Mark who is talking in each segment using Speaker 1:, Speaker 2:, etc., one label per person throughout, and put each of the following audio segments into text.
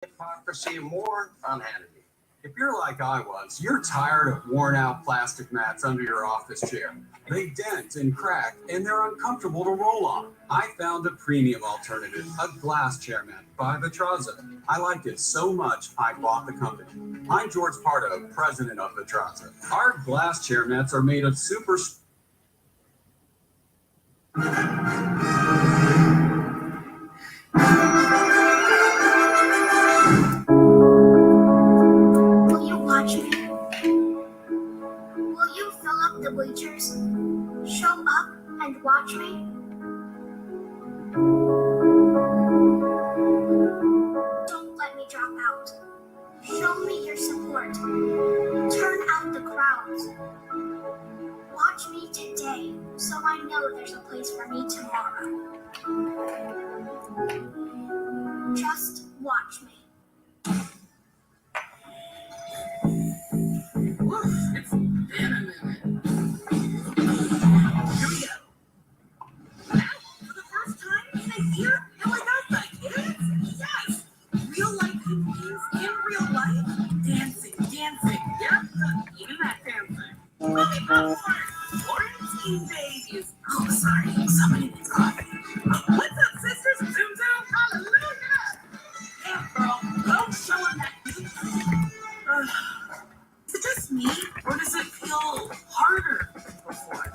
Speaker 1: Hypocrisy more unhandy. If you're like I was, you're tired of worn out plastic mats under your office chair. They dent and crack, and they're uncomfortable to roll on. I found a premium alternative, a glass chair mat by the Traza. I liked it so much, I bought the company. I'm George Pardo, president of the Traza. Our glass chair mats are made of super.
Speaker 2: Will you watch me? Will you fill up the bleachers? Show up and watch me? Don't let me drop out. Show me your support. Turn out the crowds. Watch me today, so I know there's a place for me tomorrow. Just watch me.
Speaker 3: Woof, it's been a minute. Here we go. Wow, for the first time in a year, and we got the kids? Yes! Real life games in real life. Dancing. Yep, even that dancing. Mommy popcorn! Quarantine babies. Oh, sorry, somebody needs coffee. What's up, sisters? Zoom zoom, hallelujah! Yeah, girl, go show them that. Is it just me, or does it feel harder than before?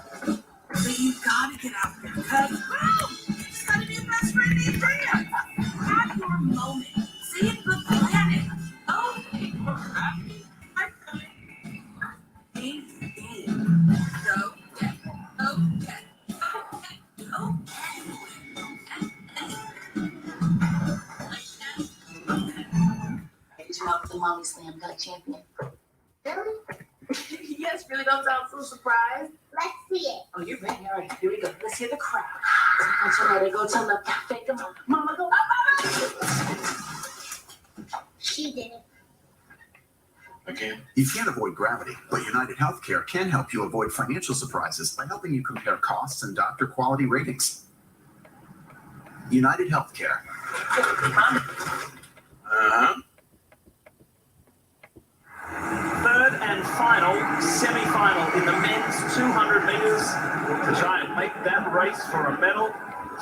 Speaker 3: But you gotta get out there, cause boom! It's gotta be a best friend named Dan. Have your moment. Save the planet. Oh, we're happy. I'm coming. Aim in. Go get. Oh, get. Oh, get. Oh,
Speaker 4: Did you know the Mommy Slam got a champion?
Speaker 3: really? Yes, really don't sound so surprised.
Speaker 2: Let's see it.
Speaker 4: Oh, you're ready. All right, here we go. Let's hear the crowd. Once you're ready, go tell them, fake them. Mama, go.
Speaker 2: She did it.
Speaker 5: Again. You can't avoid gravity, but United Healthcare can help you avoid financial surprises by helping you compare costs and doctor quality ratings. United Healthcare.
Speaker 6: Third and final semi-final in the men's 200 meters to try and make that race for a medal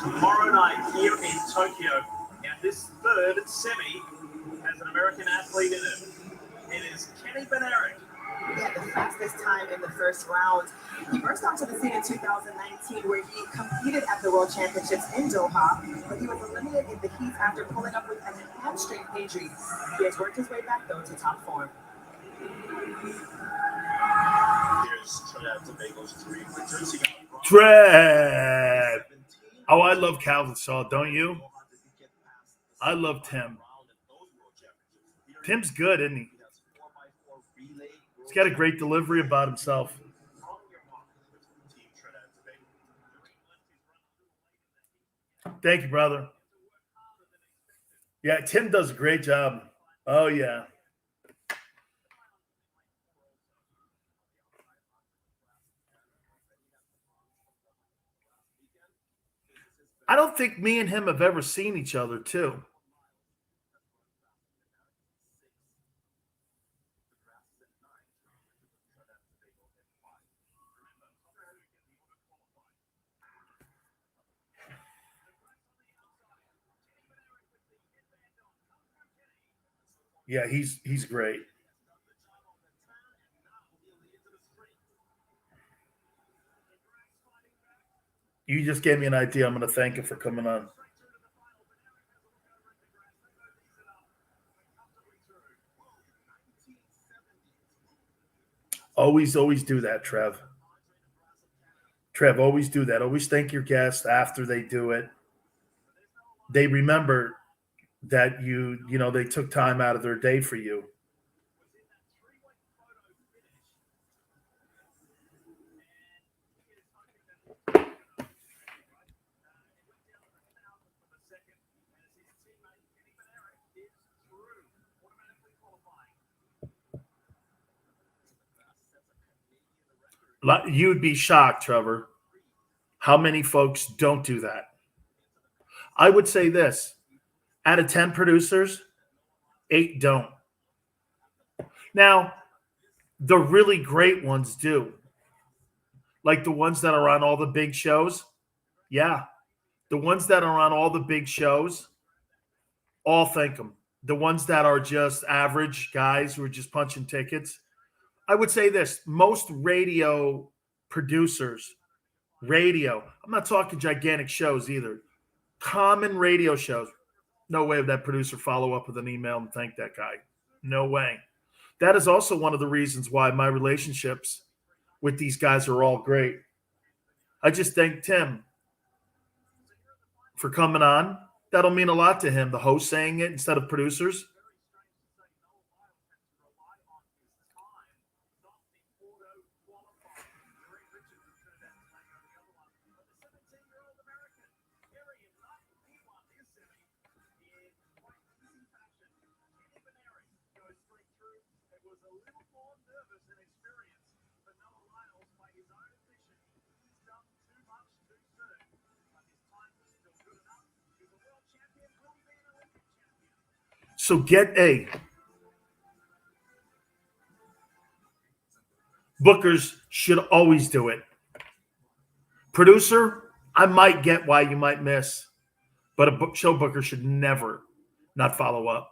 Speaker 6: tomorrow night here in Tokyo. And this third semi has an American athlete in it. It is Kenny Benerick.
Speaker 3: He had the fastest time in the first round. He burst onto the scene in 2019 where he competed at the World Championships in Doha, but he was eliminated in the heat after pulling up with an hamstring injury. He has worked his way back, though, to top form.
Speaker 6: Here's Trinidad and Tobago's 3 winters.
Speaker 7: Trev. Oh, I love Calvin Saw, don't you? I love Tim. Tim's good, isn't he? He's got a great delivery about himself. Thank you, brother. Yeah, Tim does a great job. Oh, yeah. I don't think me and him have ever seen each other, too. Yeah, he's great. You just gave me an idea. I'm going to thank you for coming on. Always do that, Trev. Trev, always do that. Always thank your guests after they do it. They remember that they took time out of their day for you. You'd be shocked, Trevor, how many folks don't do that. I would say this. Out of 10 producers, 8 don't. Now, the really great ones do. Like the ones that are on all the big shows. Yeah. The ones that are on all the big shows, all thank them. The ones that are just average guys who are just punching tickets. I would say this, most radio producers, I'm not talking gigantic shows either. Common radio shows. No way would that producer follow up with an email and thank that guy. No way. That is also one of the reasons why my relationships with these guys are all great. I just thank Tim for coming on. That'll mean a lot to him, the host saying it instead of producers. So bookers should always do it. Producer, I might get why you might miss, but a show booker should never not follow up.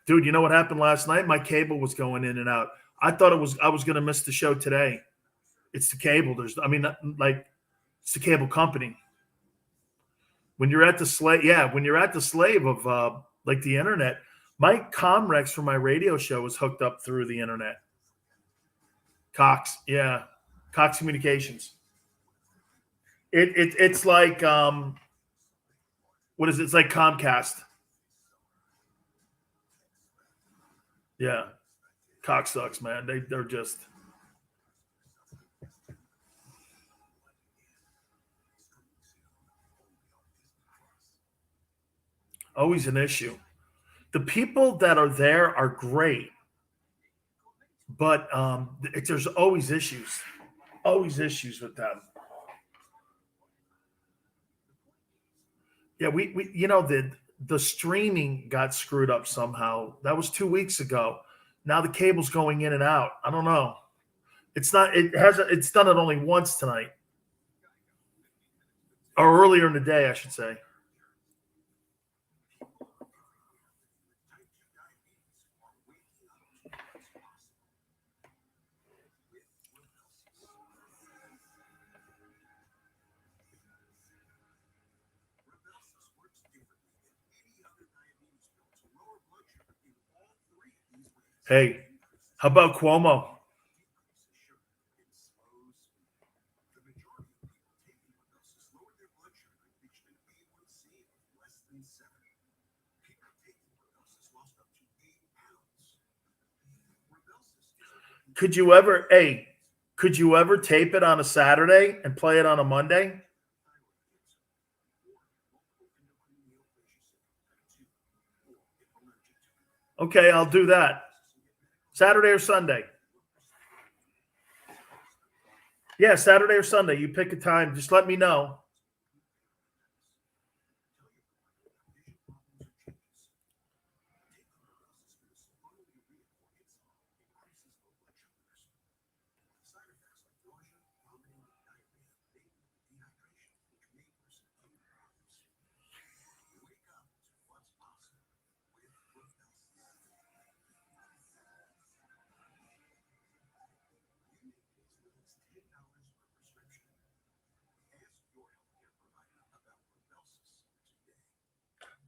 Speaker 7: Dude, you know what happened last night? My cable was going in and out. I thought I was going to miss the show today. It's the cable. It's the cable company. When you're at the slave of like the internet, my Comrex for my radio show was hooked up through the internet. Cox Communications. It's like what is it? It's like Comcast. Yeah, Cox sucks, man. They're just. Always an issue. The people that are there are great, but there's always issues. Always issues with them. Yeah, we the streaming got screwed up somehow. That was 2 weeks ago. Now the cable's going in and out. I don't know. It's done it only once tonight. Or earlier in the day, I should say. Hey, how about Cuomo? Could you ever tape it on a Saturday and play it on a Monday? Okay, I'll do that. Saturday or Sunday? Yeah, Saturday or Sunday. You pick a time. Just let me know.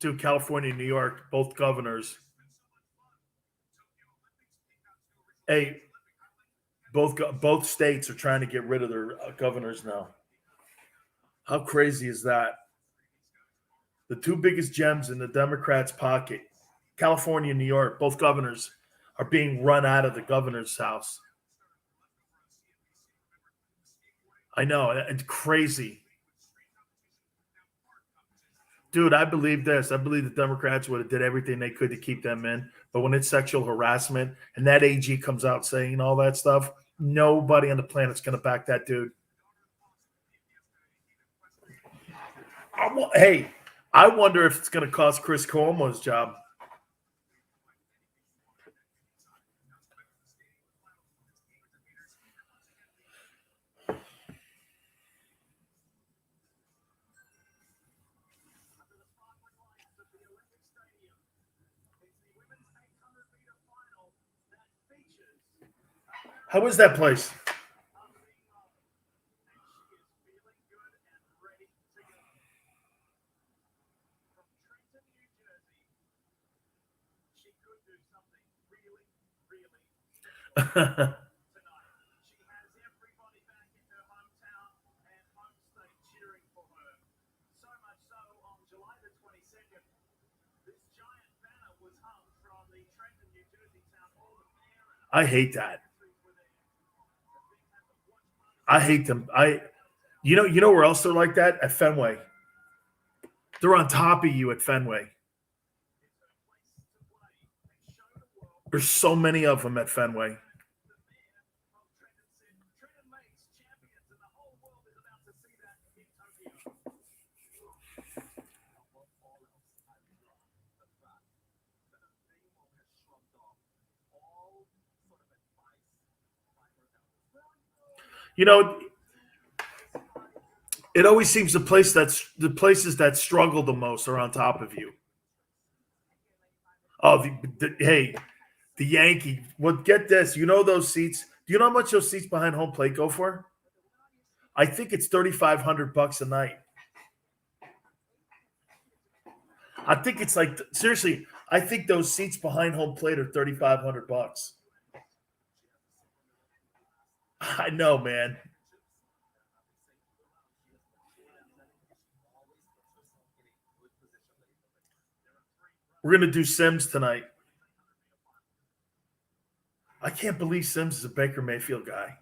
Speaker 7: To California and New York, both governors. Hey, both states are trying to get rid of their governors now. How crazy is that? The two biggest gems in the Democrats' pocket, California and New York, both governors are being run out of the governor's house. I know, it's crazy. Dude, I believe this. I believe the Democrats would have did everything they could to keep them in. But when it's sexual harassment and that AG comes out saying all that stuff, nobody on the planet's going to back that dude. Hey, I wonder if it's going to cost Chris Cuomo his job. How is that place? I hate that. I hate them. You know where else they're like that? At Fenway. They're on top of you at Fenway. There's so many of them at Fenway. You know, it always seems the places that struggle the most are on top of you. Oh, hey, the Yankee. Well, get this. You know those seats. Do you know how much those seats behind home plate go for? I think it's $3,500 a night. I think it's like seriously. I think those seats behind home plate are $3,500. I know, man. We're gonna do Sims tonight. I can't believe Sims is a Baker Mayfield guy.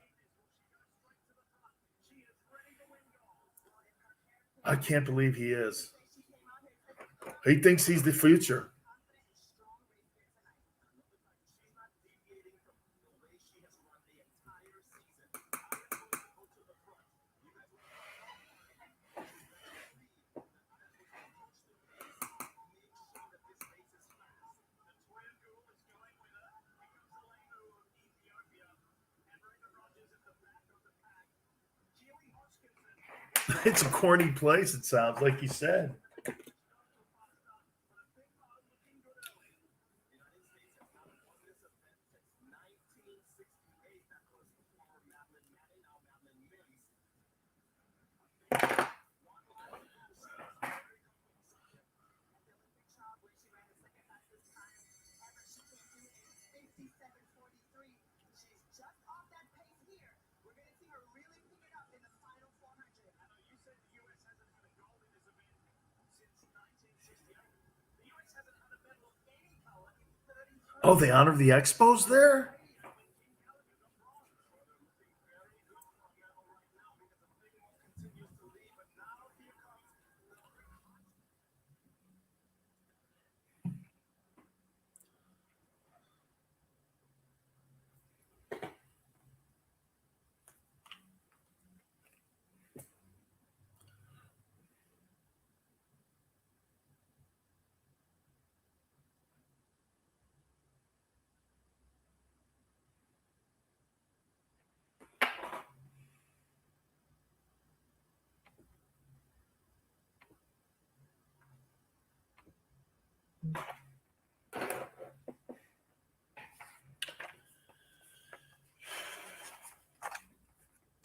Speaker 7: I can't believe he is. He thinks he's the future. It's a corny place, it sounds like you said. Oh, they honor the Expos there?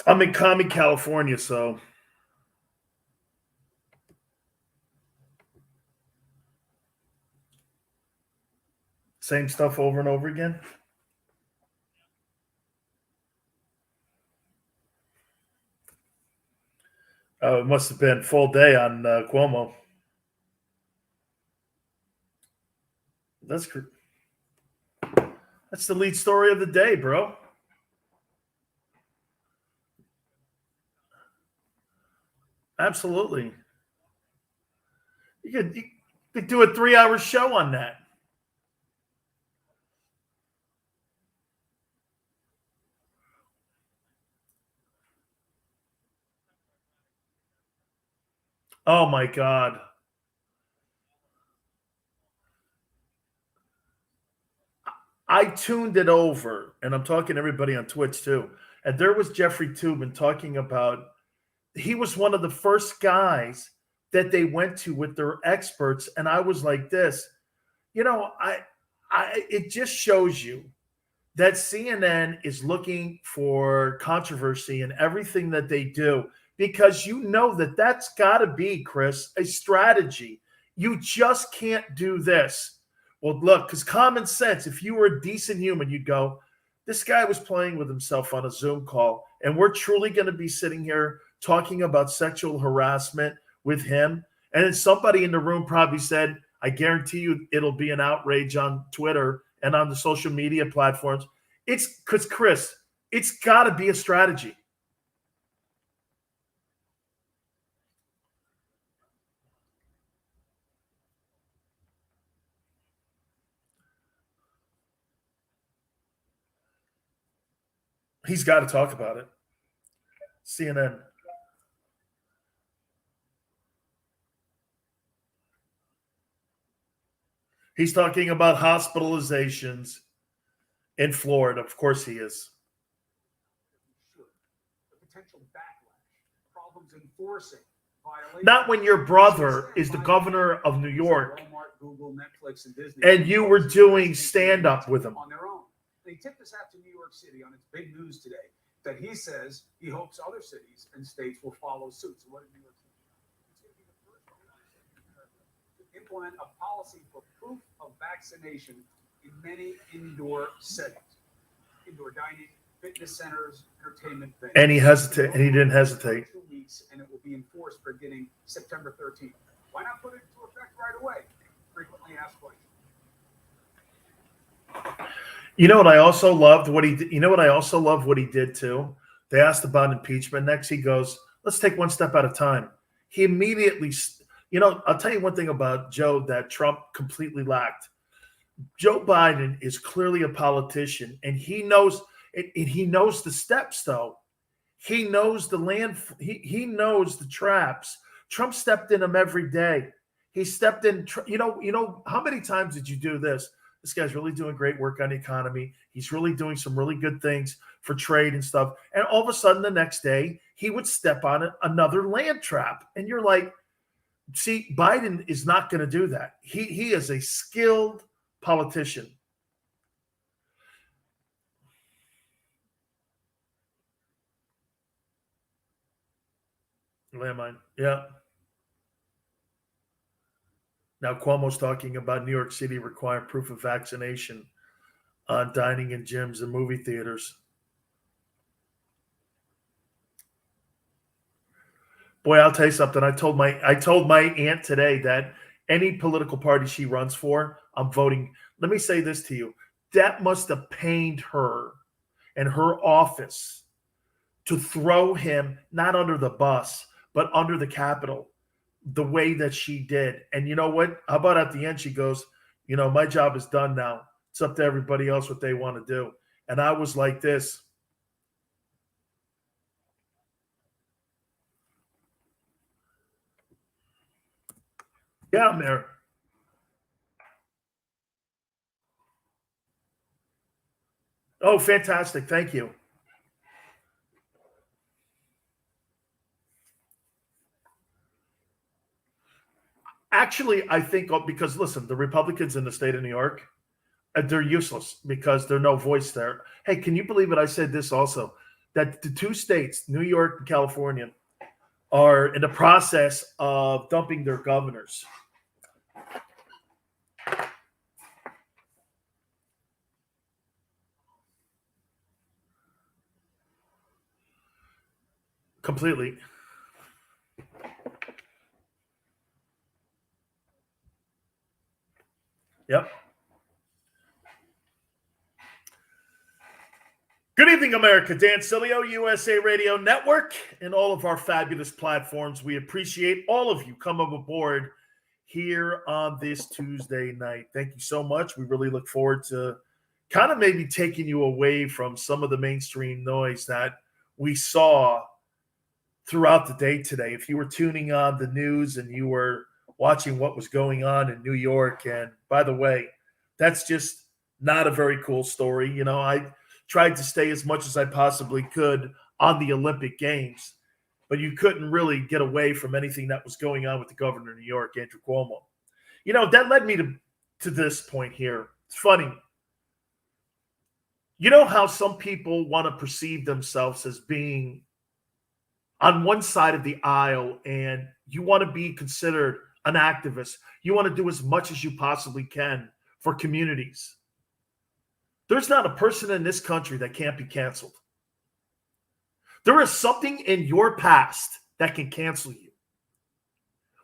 Speaker 7: I'm in Commie, California, so same stuff over and over again. It must have been full day on Cuomo. That's the lead story of the day, bro. Absolutely. You could do a 3-hour show on that. Oh my God. I tuned it over, and I'm talking to everybody on Twitch too. And there was Jeffrey Tubin talking about he was one of the first guys that they went to with their experts, and I was like this, you know, it just shows you that CNN is looking for controversy in everything that they do because you know that that's got to be, Chris, a strategy. You just can't do this. Well, look, because common sense, if you were a decent human, you'd go, this guy was playing with himself on a Zoom call, and we're truly going to be sitting here talking about sexual harassment with him. And then somebody in the room probably said, I guarantee you it'll be an outrage on Twitter and on the social media platforms. It's because, Chris, it's got to be a strategy. He's got to talk about it. CNN. He's talking about hospitalizations in Florida. Of course he is.
Speaker 1: The potential backlash, problems enforcing, violations.
Speaker 7: Not when your brother is the governor of New York
Speaker 1: Walmart, Google, Netflix, and Disney.
Speaker 7: and you were doing stand-up with him.
Speaker 1: On their own. And he tipped us out to New York City on its big news today that he says he hopes other cities and states will follow suit. So what did New York City do? It's going to be the first to implement a policy for proof of vaccination in many indoor settings, indoor dining, fitness centers, entertainment venues.
Speaker 7: And he didn't hesitate.
Speaker 1: 2 weeks, and it will be enforced beginning September 13th. Why not put it into effect right away? Frequently asked questions.
Speaker 7: You know what I also loved what he did. You know what I also love what he did too. They asked about impeachment next. He goes, "Let's take one step at a time." He immediately, I'll tell you one thing about Joe that Trump completely lacked. Joe Biden is clearly a politician, and he knows the steps. Though he knows the land, he knows the traps. Trump stepped in them every day. He stepped in. How many times did you do this? This guy's really doing great work on the economy. He's really doing some really good things for trade and stuff. And all of a sudden, the next day, he would step on another land trap. And you're like, see, Biden is not going to do that. He is a skilled politician. Landmine, yeah. Now Cuomo's talking about New York City requiring proof of vaccination on dining in gyms and movie theaters. Boy, I'll tell you something. I told my aunt today that any political party she runs for, I'm voting. Let me say this to you. That must have pained her and her office to throw him not under the bus, but under the Capitol the way that she did. And you know what? How about at the end she goes, my job is done now. It's up to everybody else what they want to do. And I was like this. Yeah, I'm there. Oh, fantastic. Thank you. Actually, I think because, listen, the Republicans in the state of New York, they're useless because there's no voice there. Hey, can you believe it? I said this also, that the two states, New York and California, are in the process of dumping their governors. Completely. Yep. Good evening, America. Dan Sileo, USA Radio Network, and all of our fabulous platforms. We appreciate all of you coming aboard here on this Tuesday night. Thank you so much. We really look forward to kind of maybe taking you away from some of the mainstream noise that we saw throughout the day today. If you were tuning on the news and you were watching what was going on in New York, and by the way, that's just not a very cool story. I tried to stay as much as I possibly could on the Olympic Games, but you couldn't really get away from anything that was going on with the governor of New York, Andrew Cuomo. That led me to this point here. It's funny. You know how some people want to perceive themselves as being on one side of the aisle, and you want to be considered an activist. You want to do as much as you possibly can for communities. There's not a person in this country that can't be canceled. There is something in your past that can cancel you.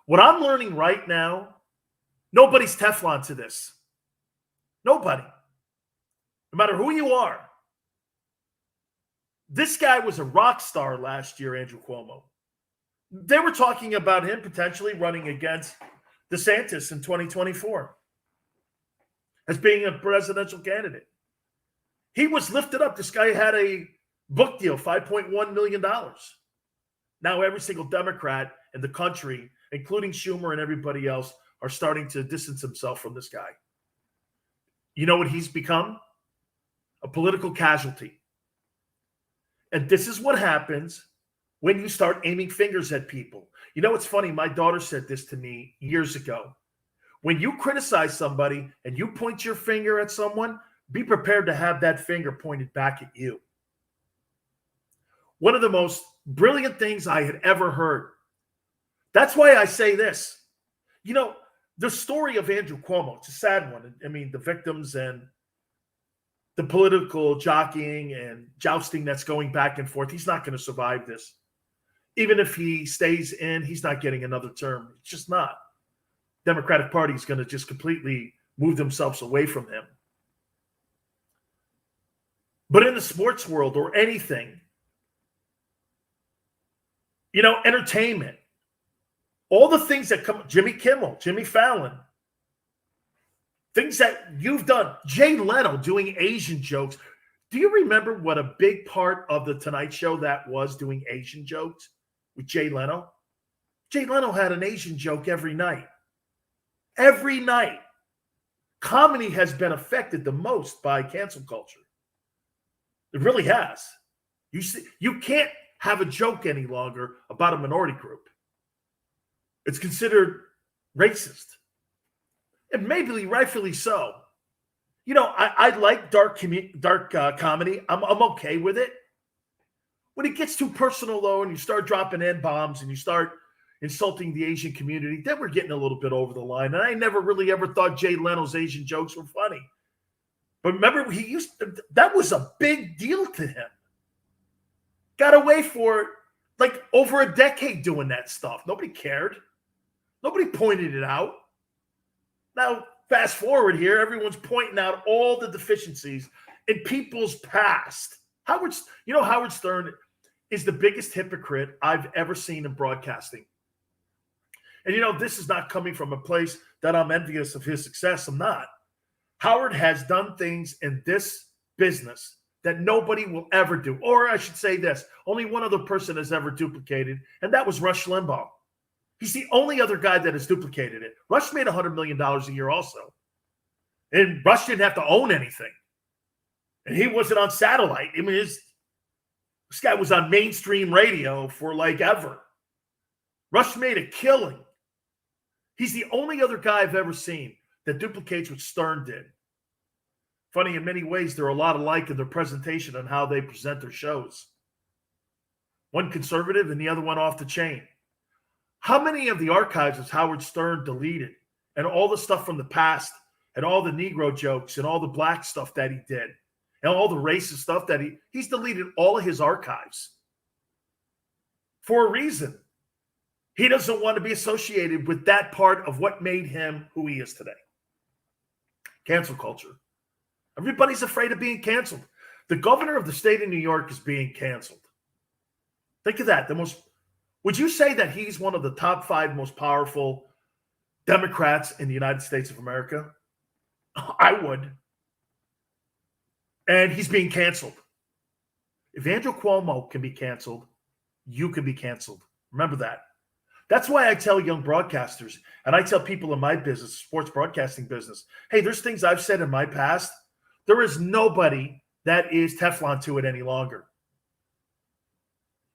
Speaker 7: What I'm learning right now, nobody's Teflon to this. Nobody. No matter who you are. This guy was a rock star last year, Andrew Cuomo. They were talking about him potentially running against DeSantis in 2024 as being a presidential candidate. He was lifted up. This guy had a book deal, $5.1 million. Now every single Democrat in the country, including Schumer and everybody else, are starting to distance himself from this guy. You know what he's become? A political casualty. And this is what happens when you start aiming fingers at people. You know, it's funny. My daughter said this to me years ago. When you criticize somebody and you point your finger at someone, be prepared to have that finger pointed back at you. One of the most brilliant things I had ever heard. That's why I say this. You know, the story of Andrew Cuomo, it's a sad one. I mean, the victims and the political jockeying and jousting that's going back and forth, he's not going to survive this. Even if he stays in, he's not getting another term. It's just not. Democratic Party is going to just completely move themselves away from him. But in the sports world or anything, you know, entertainment, all the things that come, Jimmy Kimmel, Jimmy Fallon, things that you've done, Jay Leno doing Asian jokes. Do you remember what a big part of the Tonight Show that was, doing Asian jokes with Jay Leno? Jay Leno had an Asian joke every night. Every night. Comedy has been affected the most by cancel culture. It really has. You see, you can't have a joke any longer about a minority group. It's considered racist. And maybe rightfully so. You know, I like dark comedy. I'm okay with it. When it gets too personal, though, and you start dropping N-bombs and you start insulting the Asian community, then we're getting a little bit over the line. And I never really ever thought Jay Leno's Asian jokes were funny. But remember, that was a big deal to him. Got away for like over a decade doing that stuff. Nobody cared. Nobody pointed it out. Now, fast forward here, everyone's pointing out all the deficiencies in people's past. Howard Stern is the biggest hypocrite I've ever seen in broadcasting. And, you know, this is not coming from a place that I'm envious of his success. I'm not. Howard has done things in this business that nobody will ever do. Or I should say this, only one other person has ever duplicated, and that was Rush Limbaugh. He's the only other guy that has duplicated it. Rush made $100 million a year also. And Rush didn't have to own anything. And he wasn't on satellite. I mean, this guy was on mainstream radio for like ever. Rush made a killing. He's the only other guy I've ever seen that duplicates what Stern did. Funny, in many ways, they're a lot alike in their presentation and how they present their shows. One conservative and the other one off the chain. How many of the archives has Howard Stern deleted? And all the stuff from the past, and all the Negro jokes, and all the black stuff that he did, and all the racist stuff that he's deleted all of his archives. For a reason. He doesn't want to be associated with that part of what made him who he is today. Cancel culture. Everybody's afraid of being canceled. The governor of the state of New York is being canceled. Think of that. Would you say that he's one of the top 5 most powerful Democrats in the United States of America? I would. And he's being canceled. If Andrew Cuomo can be canceled, you can be canceled. Remember that. That's why I tell young broadcasters, and I tell people in my business, sports broadcasting business, hey, there's things I've said in my past. There is nobody that is Teflon to it any longer.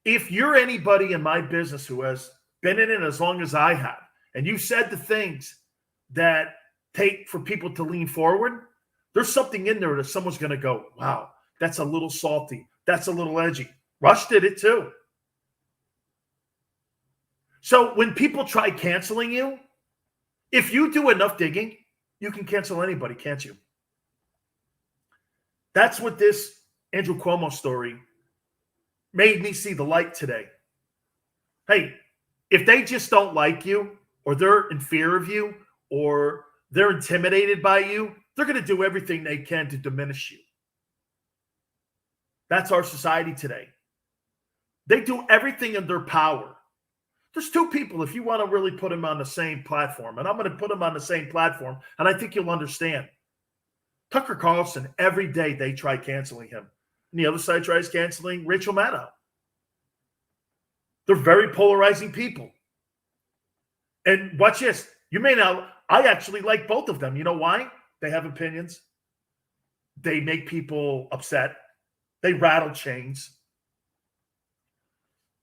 Speaker 7: If you're anybody in my business who has been in it as long as I have, and you said the things that take for people to lean forward, there's something in there that someone's going to go, wow, That's a little salty. That's a little edgy. Rush did it too. So when people try canceling you, if you do enough digging, you can cancel anybody, can't you? That's what this Andrew Cuomo story made me see the light today. Hey, if they just don't like you, or they're in fear of you, or they're intimidated by you, they're going to do everything they can to diminish you. That's our society today. They do everything in their power. There's two people, if you want to really put them on the same platform, and I'm going to put them on the same platform, and I think you'll understand. Tucker Carlson, every day they try canceling him. And the other side tries canceling Rachel Maddow. They're very polarizing people. And watch this. You may not, I actually like both of them. You know why? They have opinions. They make people upset. They rattle chains.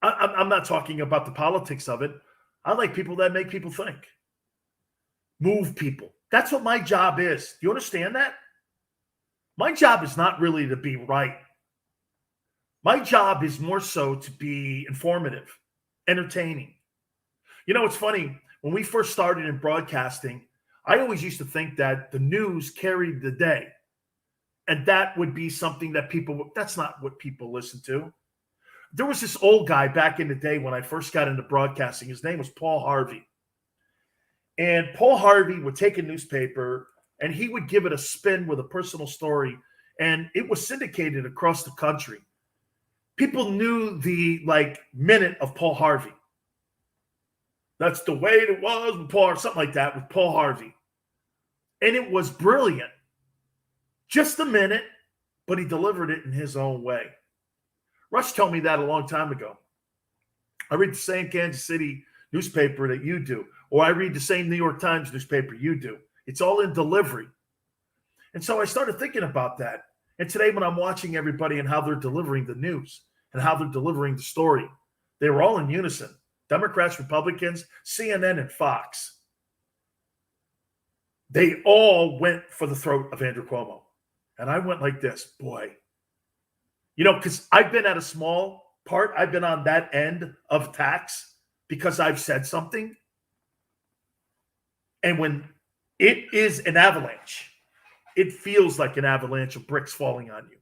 Speaker 7: I'm not talking about the politics of it. I like people that make people think. Move people. That's what my job is. Do you understand that? My job is not really to be right. My job is more so to be informative, entertaining. You know, it's funny. When we first started in broadcasting, I always used to think that the news carried the day. And that would be something that that's not what people listen to. There was this old guy back in the day when I first got into broadcasting. His name was Paul Harvey. And Paul Harvey would take a newspaper and he would give it a spin with a personal story. And it was syndicated across the country. People knew the minute of Paul Harvey. That's the way it was with Paul, or something like that with Paul Harvey. And it was brilliant. Just a minute, but he delivered it in his own way. Rush told me that a long time ago. I read the same Kansas City newspaper that you do, or I read the same New York Times newspaper you do. It's all in delivery. And so I started thinking about that. And today when I'm watching everybody and how they're delivering the news and how they're delivering the story, they were all in unison. Democrats, Republicans, CNN, and Fox. They all went for the throat of Andrew Cuomo. And I went like this, boy. You know, because I've been at a small part. I've been on that end of attacks because I've said something. And when it is an avalanche, it feels like an avalanche of bricks falling on you.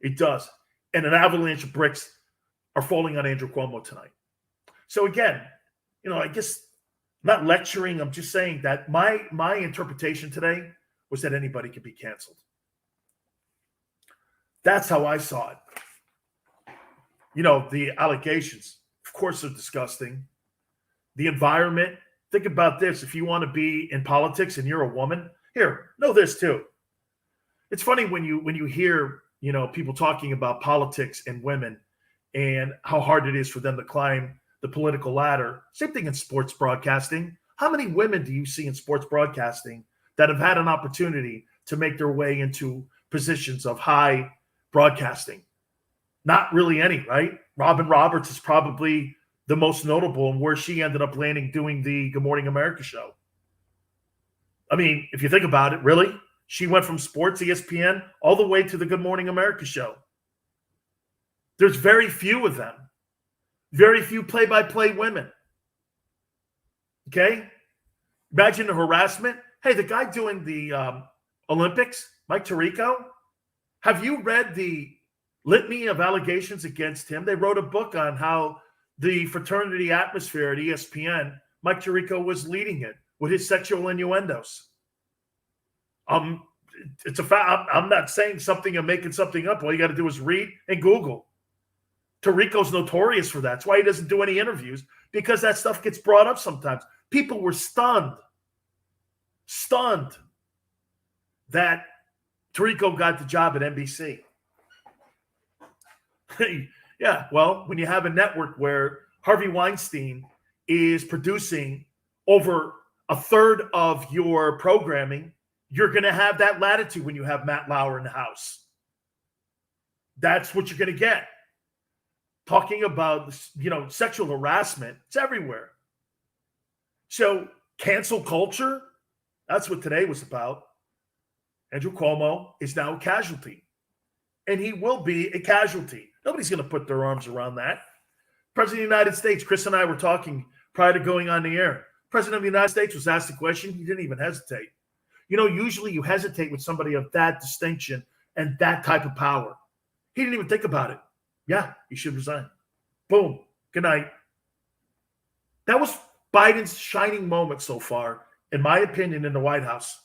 Speaker 7: It does. And an avalanche of bricks are falling on Andrew Cuomo tonight. So again, you know, I guess I'm not lecturing. I'm just saying that my interpretation today was that anybody could be canceled. That's how I saw it. You know, the allegations, of course, are disgusting. The environment, think about this. If you want to be in politics and you're a woman, here, know this too. It's funny when you hear, you know, people talking about politics and women and how hard it is for them to climb the political ladder. Same thing in sports broadcasting. How many women do you see in sports broadcasting that have had an opportunity to make their way into positions of high broadcasting? Not really any, right? Robin Roberts is probably the most notable, and where she ended up landing doing the Good Morning America show. I mean, if you think about it, really, she went from sports, ESPN, all the way to the Good Morning America show. There's very few of them. Very few play-by-play women. Okay? Imagine the harassment. Hey, the guy doing the Olympics, Mike Tirico, have you read the litany of allegations against him? They wrote a book on how the fraternity atmosphere at ESPN, Mike Tirico was leading it with his sexual innuendos. It's a fact. I'm not saying something and making something up. All you got to do is read and Google. Tirico's notorious for that. That's why he doesn't do any interviews, because that stuff gets brought up sometimes. People were stunned that Tirico got the job at NBC. Yeah, well, when you have a network where Harvey Weinstein is producing over a third of your programming, you're going to have that latitude when you have Matt Lauer in the house. That's what you're going to get. Talking about, you know, sexual harassment, it's everywhere. So cancel culture, that's what today was about. Andrew Cuomo is now a casualty. and he will be a casualty. Nobody's going to put their arms around that. President of the United States, Chris and I were talking prior to going on the air. President of the United States was asked a question. He didn't even hesitate. Usually you hesitate with somebody of that distinction and that type of power. He didn't even think about it. Yeah, he should resign. Boom. Good night. That was Biden's shining moment so far, in my opinion, in the White House.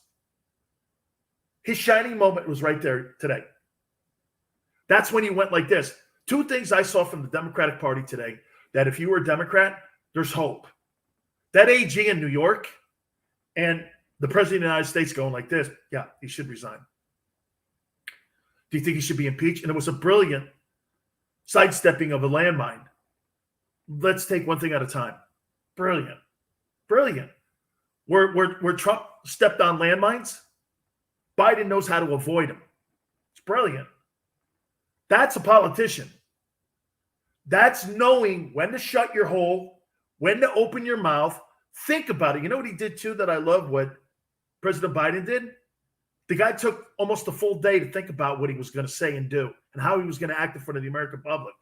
Speaker 7: His shining moment was right there today. That's when he went like this. Two things I saw from the Democratic Party today, that if you were a Democrat, there's hope. That AG in New York and the President of the United States going like this, yeah, he should resign. Do you think he should be impeached? And it was a brilliant sidestepping of a landmine. Let's take one thing at a time. Brilliant. Brilliant. Where Trump stepped on landmines, Biden knows how to avoid them. It's brilliant. That's a politician. That's knowing when to shut your hole, when to open your mouth. Think about it. You know what he did too that I love what President Biden did? The guy took almost a full day to think about what he was going to say and do and how he was going to act in front of the American public.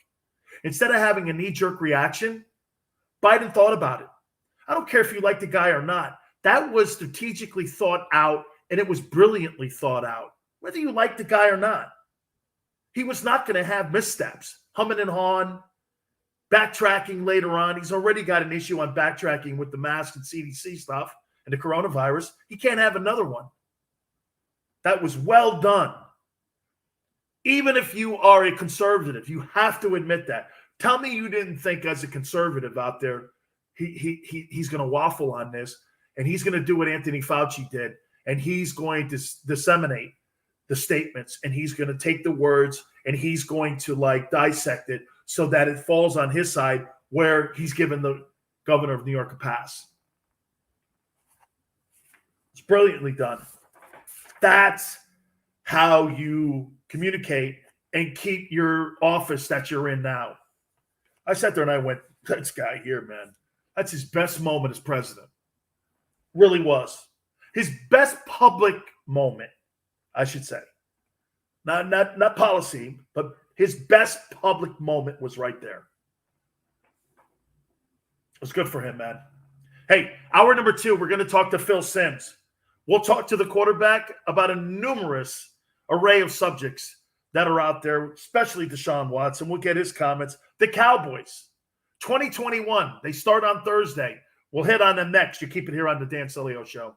Speaker 7: Instead of having a knee-jerk reaction, Biden thought about it. I don't care if you like the guy or not. That was strategically thought out, and it was brilliantly thought out, whether you like the guy or not. He was not going to have missteps, humming and hawing, backtracking later on. He's already got an issue on backtracking with the mask and CDC stuff and the coronavirus. He can't have another one. That was well done. Even if you are a conservative, you have to admit that. Tell me you didn't think as a conservative out there, he's going to waffle on this, and he's going to do what Anthony Fauci did, and he's going to disseminate the statements, and he's going to take the words, and he's going to dissect it so that it falls on his side where he's given the governor of New York a pass. It's brilliantly done. That's how you communicate and keep your office that you're in now. I sat there and I went, this guy here, man, that's his best moment as president. Really was. His best public moment, I should say. Not policy, but his best public moment was right there. It was good for him, man. Hey, hour number 2, we're going to talk to Phil Simms. We'll talk to the quarterback about a numerous array of subjects that are out there, especially Deshaun Watson. We'll get his comments. The Cowboys, 2021, they start on Thursday. We'll hit on them next. You keep it here on the Dan Sileo Show.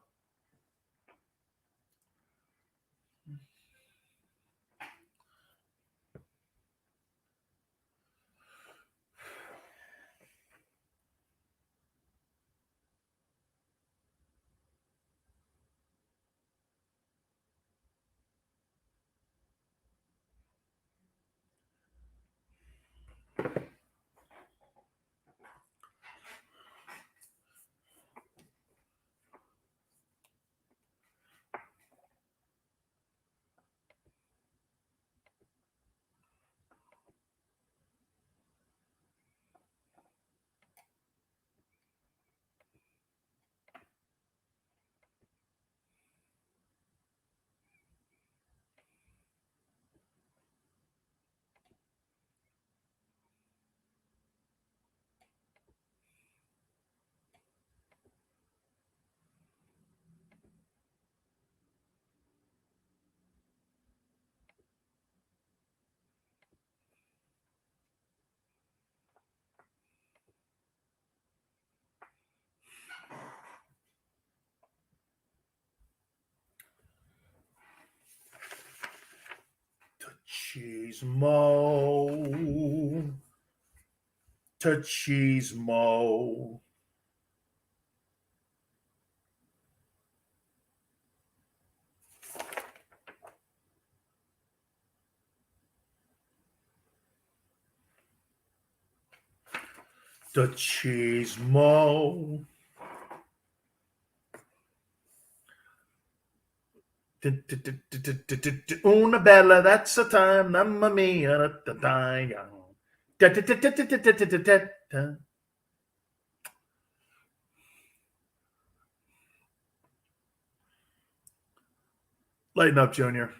Speaker 7: Cheesemo. To Cheesemo. The Cheesemo. Una bella, that's a time, mamma mia, Lighten up, Junior.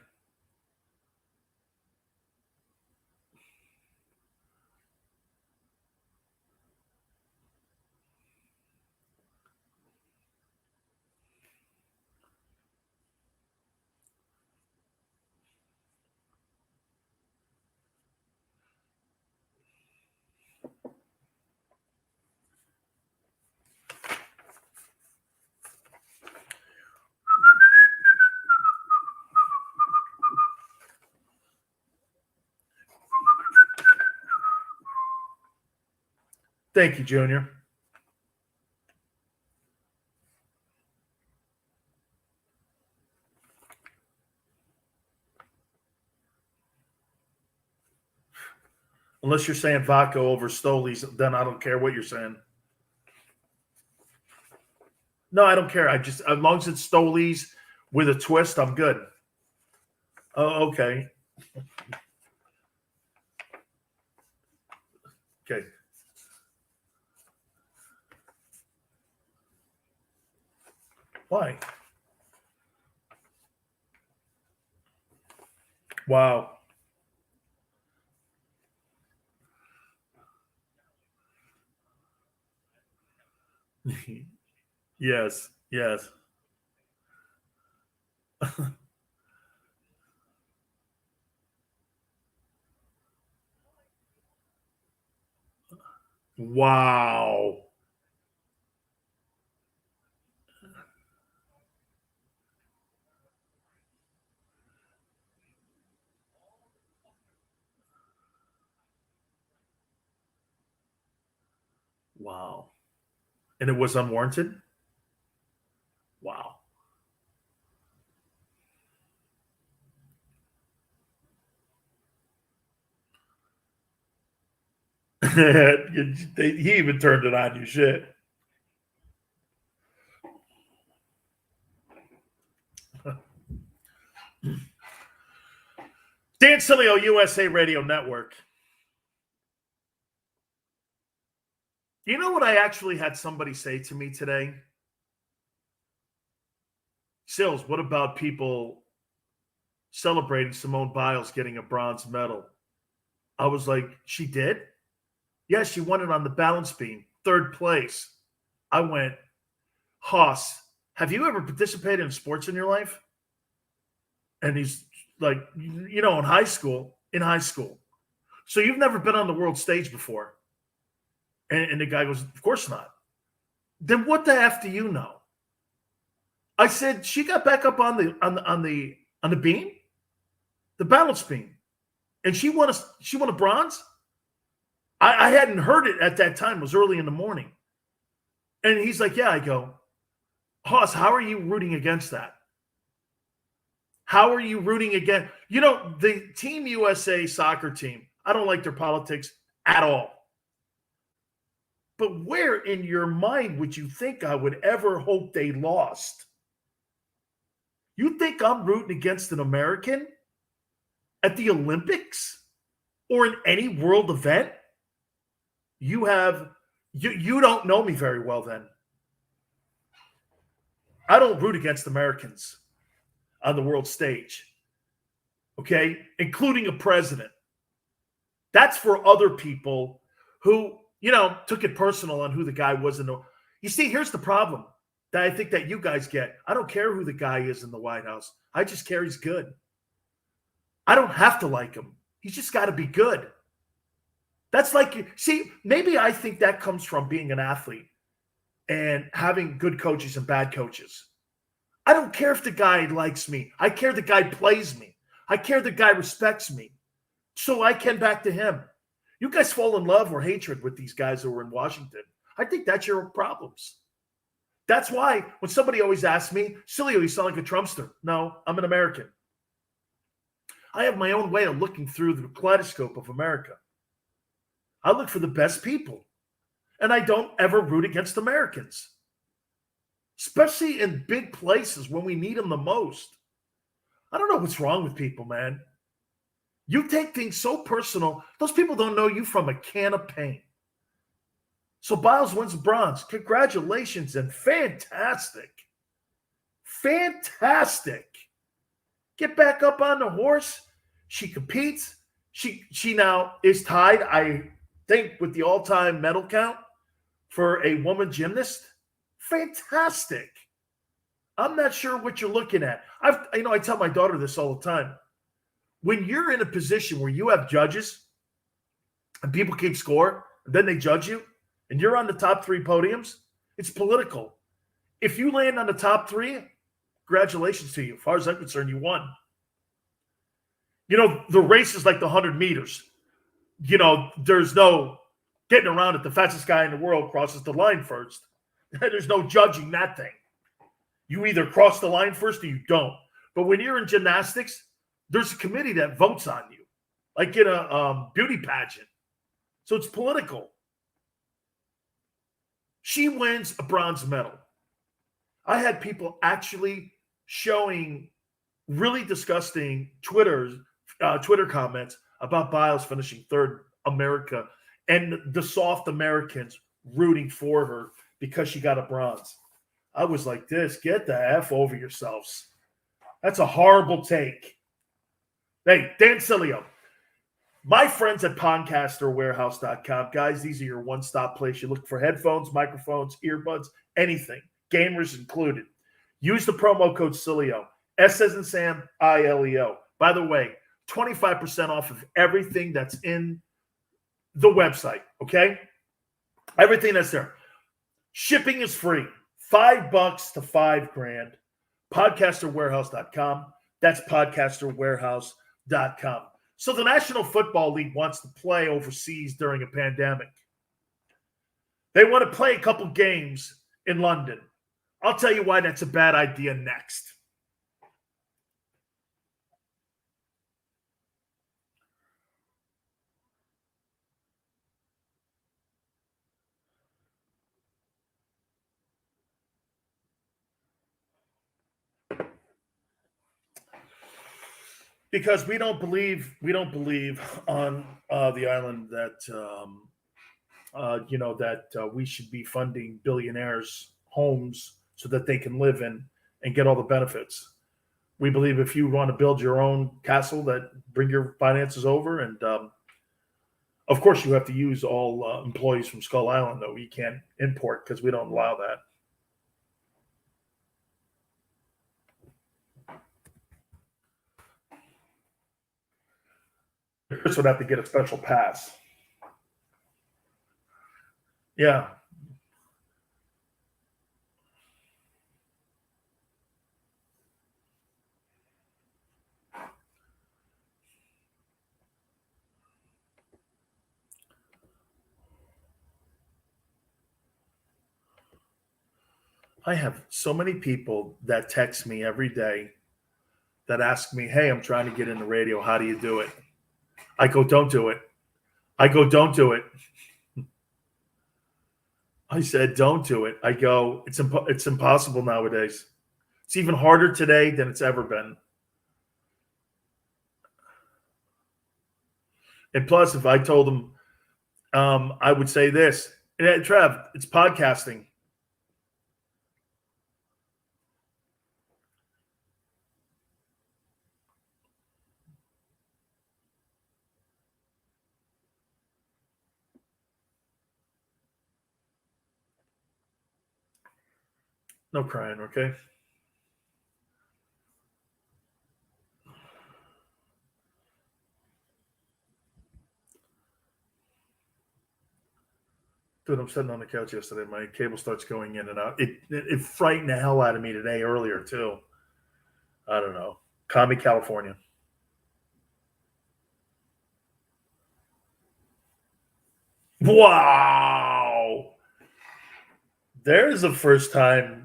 Speaker 7: Thank you, Junior. Unless you're saying vodka over Stoli's, then I don't care what you're saying. No, I don't care. As long as it's Stoli's with a twist, I'm good. Oh, okay. Okay. Why? Wow. Yes. Wow. Wow. And it was unwarranted? Wow. He even turned it on you, shit. Dan Sileo, USA Radio Network. You know what I actually had somebody say to me today? Sills, what about people celebrating Simone Biles getting a bronze medal? I was like, she did? Yeah, she won it on the balance beam, 3rd place. I went, Haas, have you ever participated in sports in your life? And he's like, in high school. So you've never been on the world stage before? And the guy goes, of course not. Then what the F do you know? I said, she got back up on the beam, the balance beam, and she won a bronze. I hadn't heard it at that time. It was early in the morning. And he's like, yeah. I go, Haas, how are you rooting against that? How are you rooting against? The Team USA soccer team, I don't like their politics at all. But where in your mind would you think I would ever hope they lost? You think I'm rooting against an American at the Olympics or in any world event? You don't know me very well then. I don't root against Americans on the world stage. Okay? Including a president. That's for other people who, took it personal on who the guy was. You see, here's the problem that I think that you guys get. I don't care who the guy is in the White House. I just care he's good. I don't have to like him. He's just got to be good. That's like, see, maybe I think that comes from being an athlete and having good coaches and bad coaches. I don't care if the guy likes me. I care the guy plays me. I care the guy respects me. So I can back to him. You guys fall in love or hatred with these guys who are in Washington. I think that's your problems. That's why when somebody always asks me, Sileo, you sound like a Trumpster. No, I'm an American. I have my own way of looking through the kaleidoscope of America. I look for the best people. And I don't ever root against Americans. Especially in big places when we need them the most. I don't know what's wrong with people, man. You take things so personal. Those people don't know you from a can of paint. So Biles wins bronze. Congratulations and fantastic. Fantastic. Get back up on the horse. She competes. She now is tied, I think, with the all-time medal count for a woman gymnast. Fantastic. I'm not sure what you're looking at. I tell my daughter this all the time. When you're in a position where you have judges and people keep score, and then they judge you, and you're on the top 3 podiums, it's political. If you land on the top 3, congratulations to you. As far as I'm concerned, you won. The race is like the 100 meters. There's no getting around it. The fastest guy in the world crosses the line first. There's no judging that thing. You either cross the line first or you don't. But when you're in gymnastics, there's a committee that votes on you, like in a beauty pageant. So it's political. She wins a bronze medal. I had people actually showing really disgusting Twitter comments about Biles finishing third, America, and the soft Americans rooting for her because she got a bronze. I was like this, get the F over yourselves. That's a horrible take. Hey, Dan Sileo, my friends at podcasterwarehouse.com, guys, these are your one-stop place. You look for headphones, microphones, earbuds, anything, gamers included. Use the promo code Sileo, S as in Sam, I-L-E-O. By the way, 25% off of everything that's in the website, okay? Everything that's there. Shipping is free. $5 to $5,000. Podcasterwarehouse.com. That's podcasterwarehouse.com. So the National Football League wants to play overseas during a pandemic. They want to play a couple games in London. I'll tell you why that's a bad idea next. Because we don't believe on the island that we should be funding billionaires' homes so that they can live in and get all the benefits. We believe if you want to build your own castle, that bring your finances over, and of course you have to use all employees from Skull Island, though. You can't import because we don't allow that. Chris would have to get a special pass. Yeah. I have so many people that text me every day that ask me, hey, I'm trying to get in the radio. How do you do it? I go, don't do it. I go, don't do it. I said, don't do it. I go, it's impossible nowadays. It's even harder today than it's ever been. And plus, if I told them, I would say this, Trev, it's podcasting. No crying, okay? Dude, I'm sitting on the couch yesterday. My cable starts going in and out. It frightened the hell out of me today earlier, too. I don't know. Call me California. Wow. There's a first-time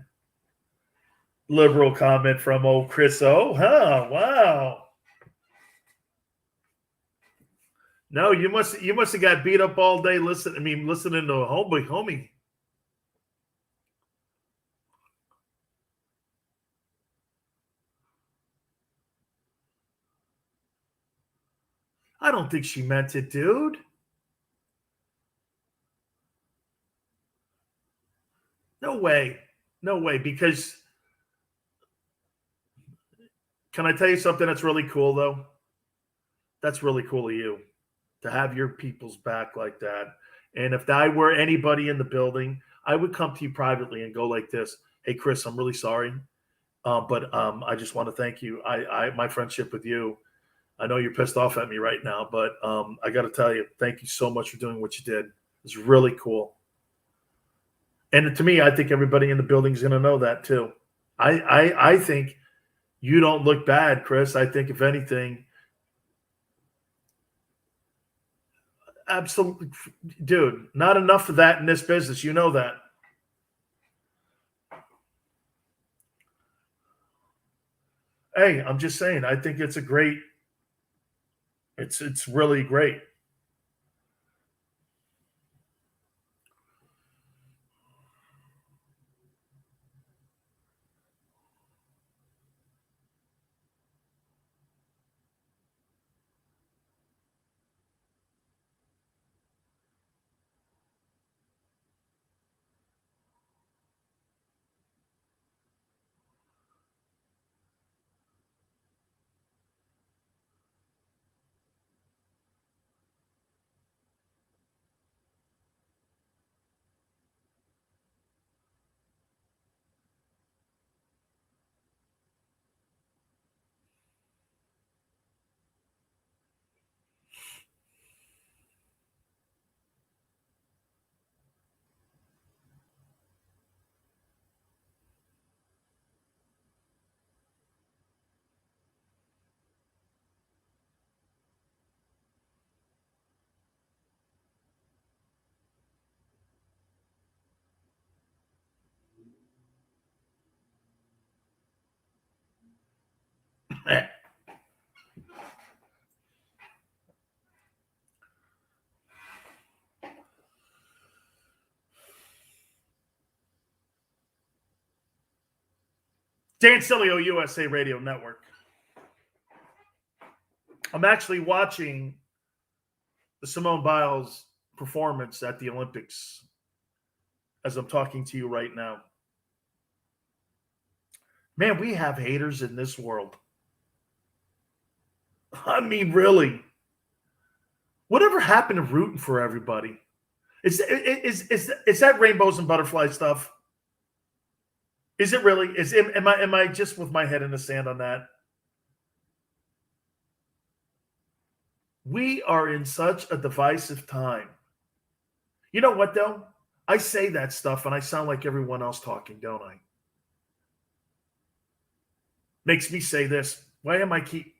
Speaker 7: liberal comment from old Chris O. Huh? Wow. No, you must have got beat up all day listening to homie. I don't think she meant it, dude. No way. No way. Because can I tell you something that's really cool, though? That's really cool of you to have your people's back like that. And if I were anybody in the building, I would come to you privately and go like this. Hey, Chris, I'm really sorry. But I just want to thank you. My friendship with you, I know you're pissed off at me right now, but I got to tell you, thank you so much for doing what you did. It's really cool. And to me, I think everybody in the building is going to know that too. I think you don't look bad, Chris. I think if anything, Absolutely, dude. Not enough of that in this business. You know that. Hey, I'm just saying. I think it's a great. It's really great. Dan Sileo, USA Radio Network. I'm actually watching the Simone Biles performance at the Olympics as I'm talking to you right now. Man, we have haters in this world. I mean, really. Whatever happened to rooting for everybody? Is that rainbows and butterflies stuff? Is it really? Am I just with my head in the sand on that? We are in such a divisive time. You know what, though? I say that stuff and I sound like everyone else talking, don't I? Makes me say this. Why am I keep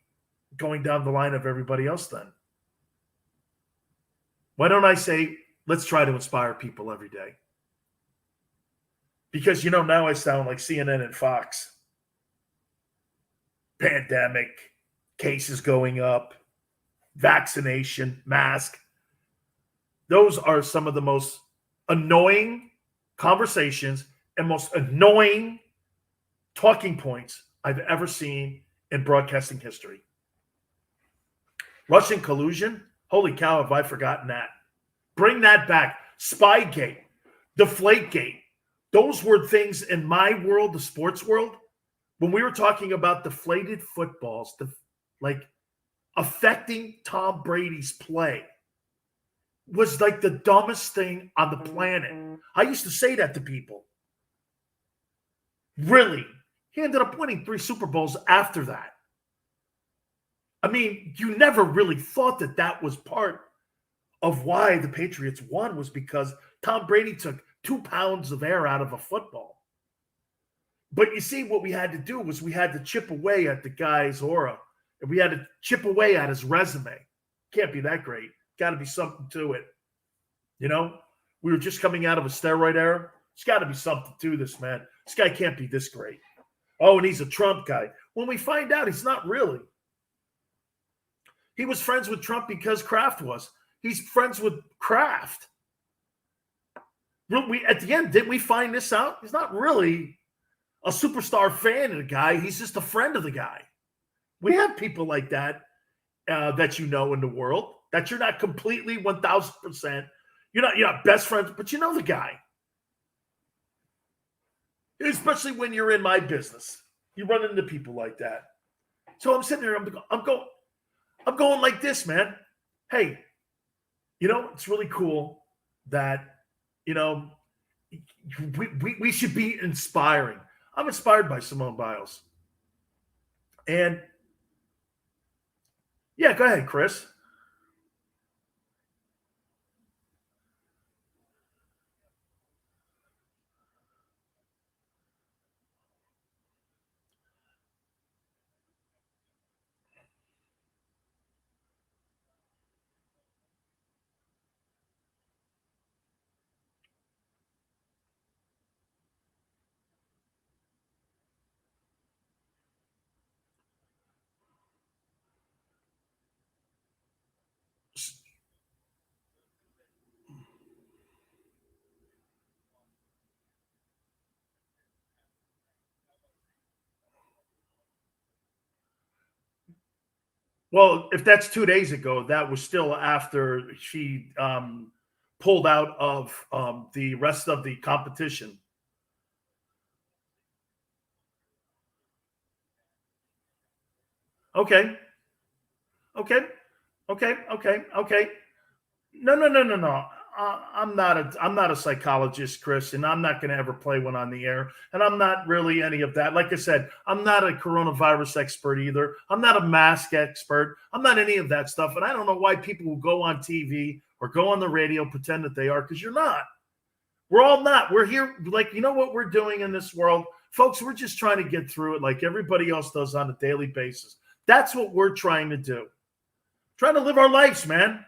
Speaker 7: going down the line of everybody else then? Why don't I say, let's try to inspire people every day? Because, now I sound like CNN and Fox. Pandemic, cases going up, vaccination, mask. Those are some of the most annoying conversations and most annoying talking points I've ever seen in broadcasting history. Russian collusion? Holy cow, have I forgotten that. Bring that back. Spygate, Deflategate. Those were things in my world, the sports world, when we were talking about deflated footballs, like affecting Tom Brady's play, was like the dumbest thing on the planet. I used to say that to people. Really? He ended up winning 3 Super Bowls after that. I mean, you never really thought that that was part of why the Patriots won, was because Tom Brady took 2 pounds of air out of a football. But you see, what we had to do was we had to chip away at the guy's aura, and we had to chip away at his resume. Can't be that great. Got to be something to it. We were just coming out of a steroid era. There's got to be something to this, man. This guy can't be this great. Oh, and he's a Trump guy. When we find out he's not really. He was friends with Trump because Kraft was. He's friends with Kraft. At the end, didn't we find this out? He's not really a superstar fan of the guy. He's just a friend of the guy. We have people like that that in the world, that you're not completely 1,000%. You're not best friends, but you know the guy. Especially when you're in my business. You run into people like that. So I'm sitting there, I'm going like this, man. Hey, it's really cool that, we should be inspiring. I'm inspired by Simone Biles. And yeah, go ahead, Chris. Well, if that's 2 days ago, that was still after she pulled out of the rest of the competition. Okay. Okay. Okay. No. I'm not a psychologist, Chris, and I'm not going to ever play one on the air. And I'm not really any of that. Like I said, I'm not a coronavirus expert either. I'm not a mask expert. I'm not any of that stuff. And I don't know why people will go on TV or go on the radio pretend that they are, because you're not. We're all not. We're here. Like, you know what we're doing in this world, folks? We're just trying to get through it like everybody else does on a daily basis. That's what we're trying to do. Trying to live our lives, man.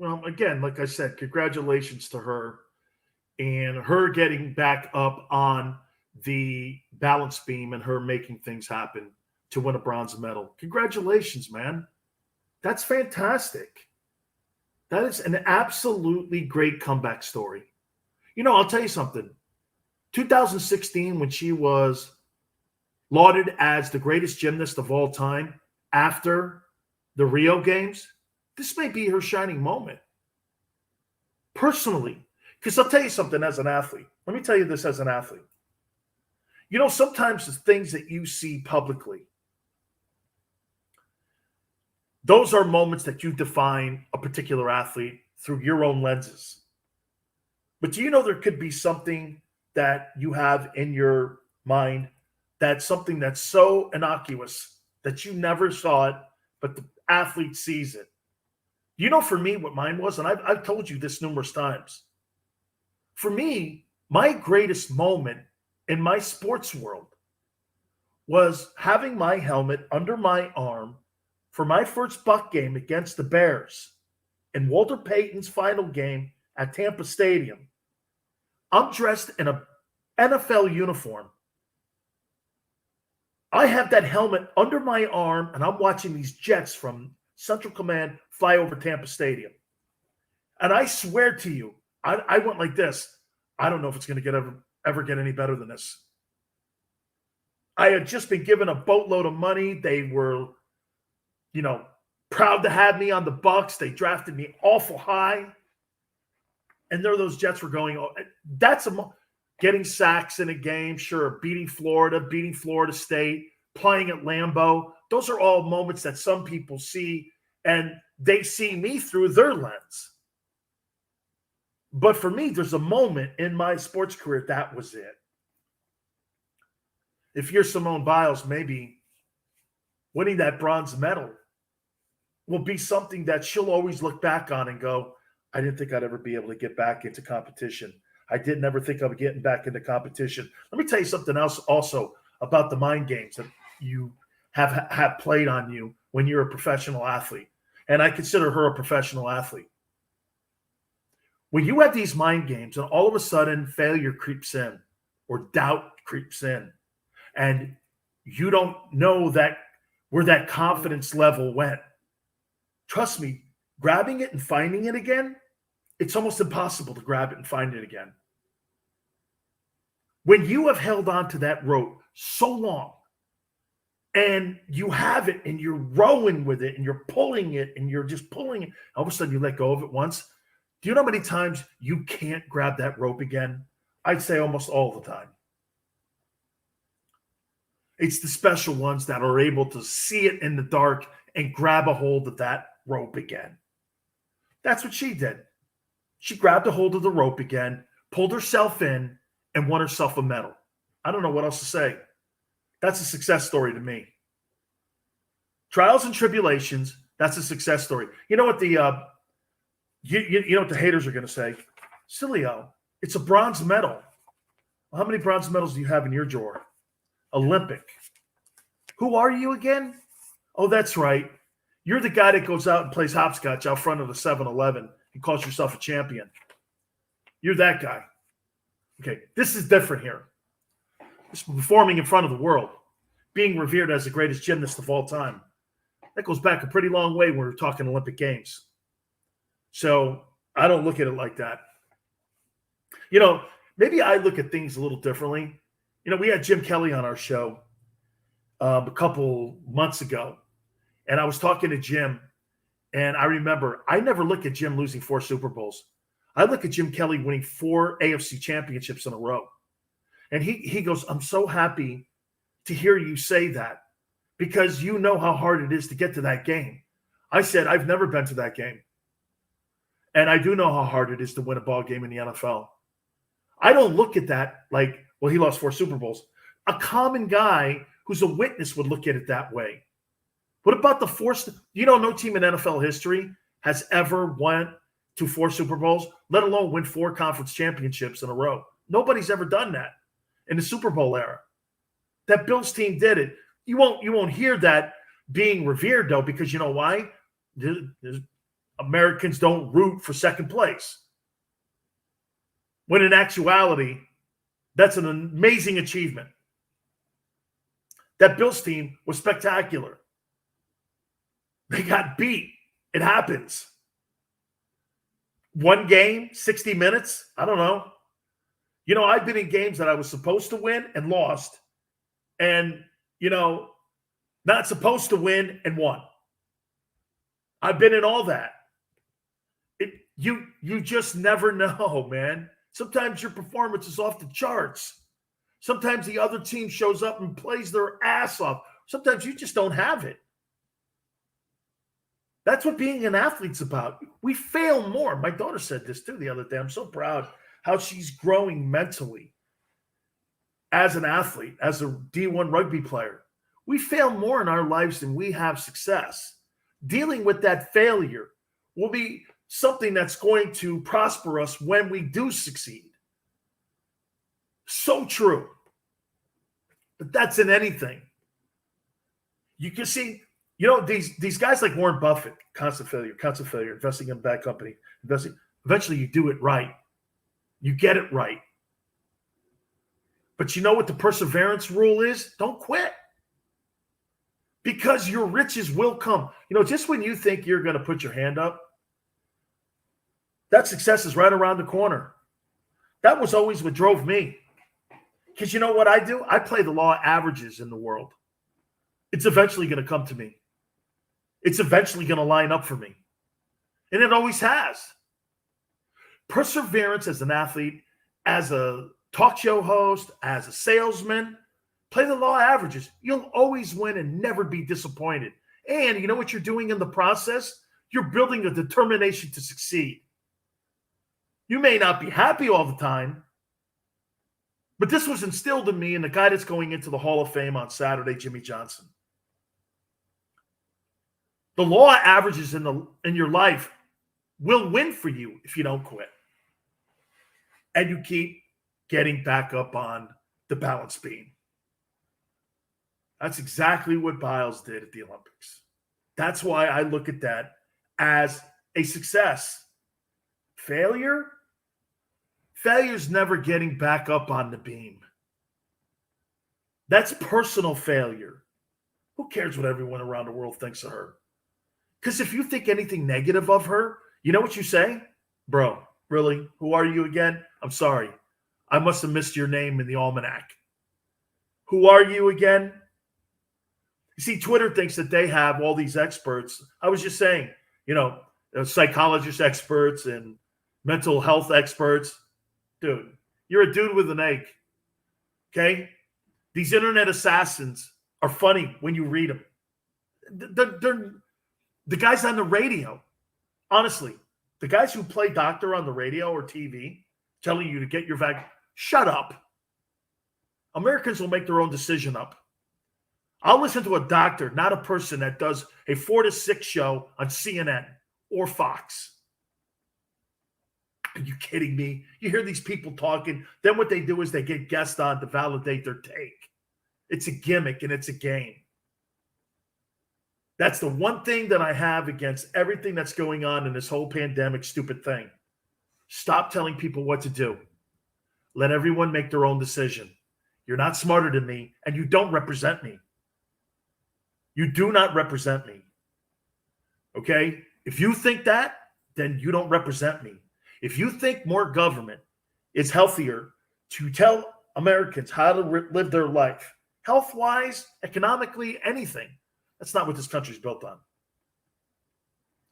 Speaker 7: Well, again, like I said, congratulations to her and her getting back up on the balance beam and her making things happen to win a bronze medal. Congratulations, man. That's fantastic. That is an absolutely great comeback story. You know, I'll tell you something. 2016, when she was lauded as the greatest gymnast of all time after the Rio Games, this may be her shining moment. Personally, because I'll tell you something as an athlete. Let me tell you this as an athlete. You know, sometimes the things that you see publicly, those are moments that you define a particular athlete through your own lenses. But do you know there could be something that you have in your mind that's something that's so innocuous that you never saw it, but the athlete sees it? You know, for me, what mine was, and I've told you this numerous times. For me, my greatest moment in my sports world was having my helmet under my arm for my first Buck game against the Bears in Walter Payton's final game at Tampa Stadium. I'm dressed in an NFL uniform. I have that helmet under my arm, and I'm watching these jets from Central Command fly over Tampa Stadium. And I swear to you, I went like this. I don't know if it's going to ever get any better than this. I had just been given a boatload of money. They were, you know, proud to have me on the Bucks. They drafted me awful high. And there those Jets were going. That's getting sacks in a game, sure. Beating Florida State, playing at Lambeau. Those are all moments that some people see, and they see me through their lens. But for me, there's a moment in my sports career that was it. If you're Simone Biles, maybe winning that bronze medal will be something that she'll always look back on and go, I didn't think I'd ever be able to get back into competition. I didn't ever think of getting back into competition. Let me tell you something else also about the mind games that you have played on you when you're a professional athlete. And I consider her a professional athlete. When you have these mind games and all of a sudden failure creeps in or doubt creeps in, and you don't know that where that confidence level went, trust me, grabbing it and finding it again, it's almost impossible to grab it and find it again. When you have held on to that rope so long and you have it and you're rowing with it and you're pulling it and you're just pulling it, all of a sudden you let go of it once. Do you know how many times you can't grab that rope again? I'd say almost all the time. It's the special ones that are able to see it in the dark and grab a hold of that rope again. That's what she did. She grabbed a hold of the rope again, pulled herself in, and won herself a medal. I don't know what else to say. That's a success story to me. Trials and tribulations, that's a success story. You know what the you know what the haters are going to say? Sileo, it's a bronze medal. Well, how many bronze medals do you have in your drawer? Olympic. Who are you again? Oh, that's right. You're the guy that goes out and plays hopscotch out front of the 7-Eleven and calls yourself a champion. You're that guy. Okay, this is different here. This is performing in front of the world, being revered as the greatest gymnast of all time. That goes back a pretty long way when we're talking Olympic Games. So I don't look at it like that. You know, maybe I look at things a little differently. You know, we had Jim Kelly on our show a couple months ago, and I was talking to Jim, and I remember I never look at Jim losing 4 Super Bowls. I look at Jim Kelly winning 4 AFC championships in a row. And he goes, I'm so happy to hear you say that because you know how hard it is to get to that game. I said, I've never been to that game. And I do know how hard it is to win a ball game in the NFL. I don't look at that like, well, he lost 4 Super Bowls. A common guy who's a witness would look at it that way. What about the 4? No team in NFL history has ever won to 4 Super Bowls, let alone win 4 conference championships in a row. Nobody's ever done that in the Super Bowl era. That Bills team did it. You won't hear that being revered, though, because you know why? Americans don't root for second place. When in actuality, that's an amazing achievement. That Bills team was spectacular. They got beat. It happens. 1 game, 60 minutes? I don't know. You know, I've been in games that I was supposed to win and lost. And, not supposed to win and won. I've been in all that. You just never know, man. Sometimes your performance is off the charts. Sometimes the other team shows up and plays their ass off. Sometimes you just don't have it. That's what being an athlete's about. We fail more. My daughter said this too the other day. I'm so proud how she's growing mentally as an athlete, as a D1 rugby player. We fail more in our lives than we have success. Dealing with that failure will be something that's going to prosper us when we do succeed. So true. But that's in anything. You can see, these guys like Warren Buffett, constant failure, investing in a bad company, eventually you do it right. You get it right. But you know what the perseverance rule is? Don't quit. Because your riches will come. Just when you think you're going to put your hand up, that success is right around the corner. That was always what drove me. Because you know what I do? I play the law of averages in the world. It's eventually going to come to me. It's eventually going to line up for me. And it always has. Perseverance as an athlete, as a talk show host, as a salesman, play the law of averages. You'll always win and never be disappointed. And you know what you're doing in the process? You're building a determination to succeed. You may not be happy all the time, but this was instilled in me and the guy that's going into the Hall of Fame on Saturday, Jimmy Johnson. The law of averages in your life will win for you if you don't quit. And you keep getting back up on the balance beam. That's exactly what Biles did at the Olympics. That's why I look at that as a success. Failure is never getting back up on the beam. That's personal failure. Who cares what everyone around the world thinks of her? Because if you think anything negative of her, you know what you say? Bro, really? Who are you again? I'm sorry. I must have missed your name in the almanac. Who are you again? You see, Twitter thinks that they have all these experts. I was just saying, psychologist experts and mental health experts. Dude, you're a dude with an egg. Okay? These internet assassins are funny when you read them. They're the guys on the radio. Honestly, the guys who play doctor on the radio or TV telling you to get your vaccine, shut up. Americans will make their own decision up. I'll listen to a doctor, not a person that does a 4 to 6 show on CNN or Fox. Are you kidding me? You hear these people talking, then what they do is they get guests on to validate their take. It's a gimmick and it's a game. That's the one thing that I have against everything that's going on in this whole pandemic stupid thing. Stop telling people what to do. Let everyone make their own decision. You're not smarter than me, and you don't represent me. You do not represent me. Okay? If you think that, then you don't represent me. If you think more government is healthier to tell Americans how to live their life, health-wise, economically, anything, that's not what this country's built on.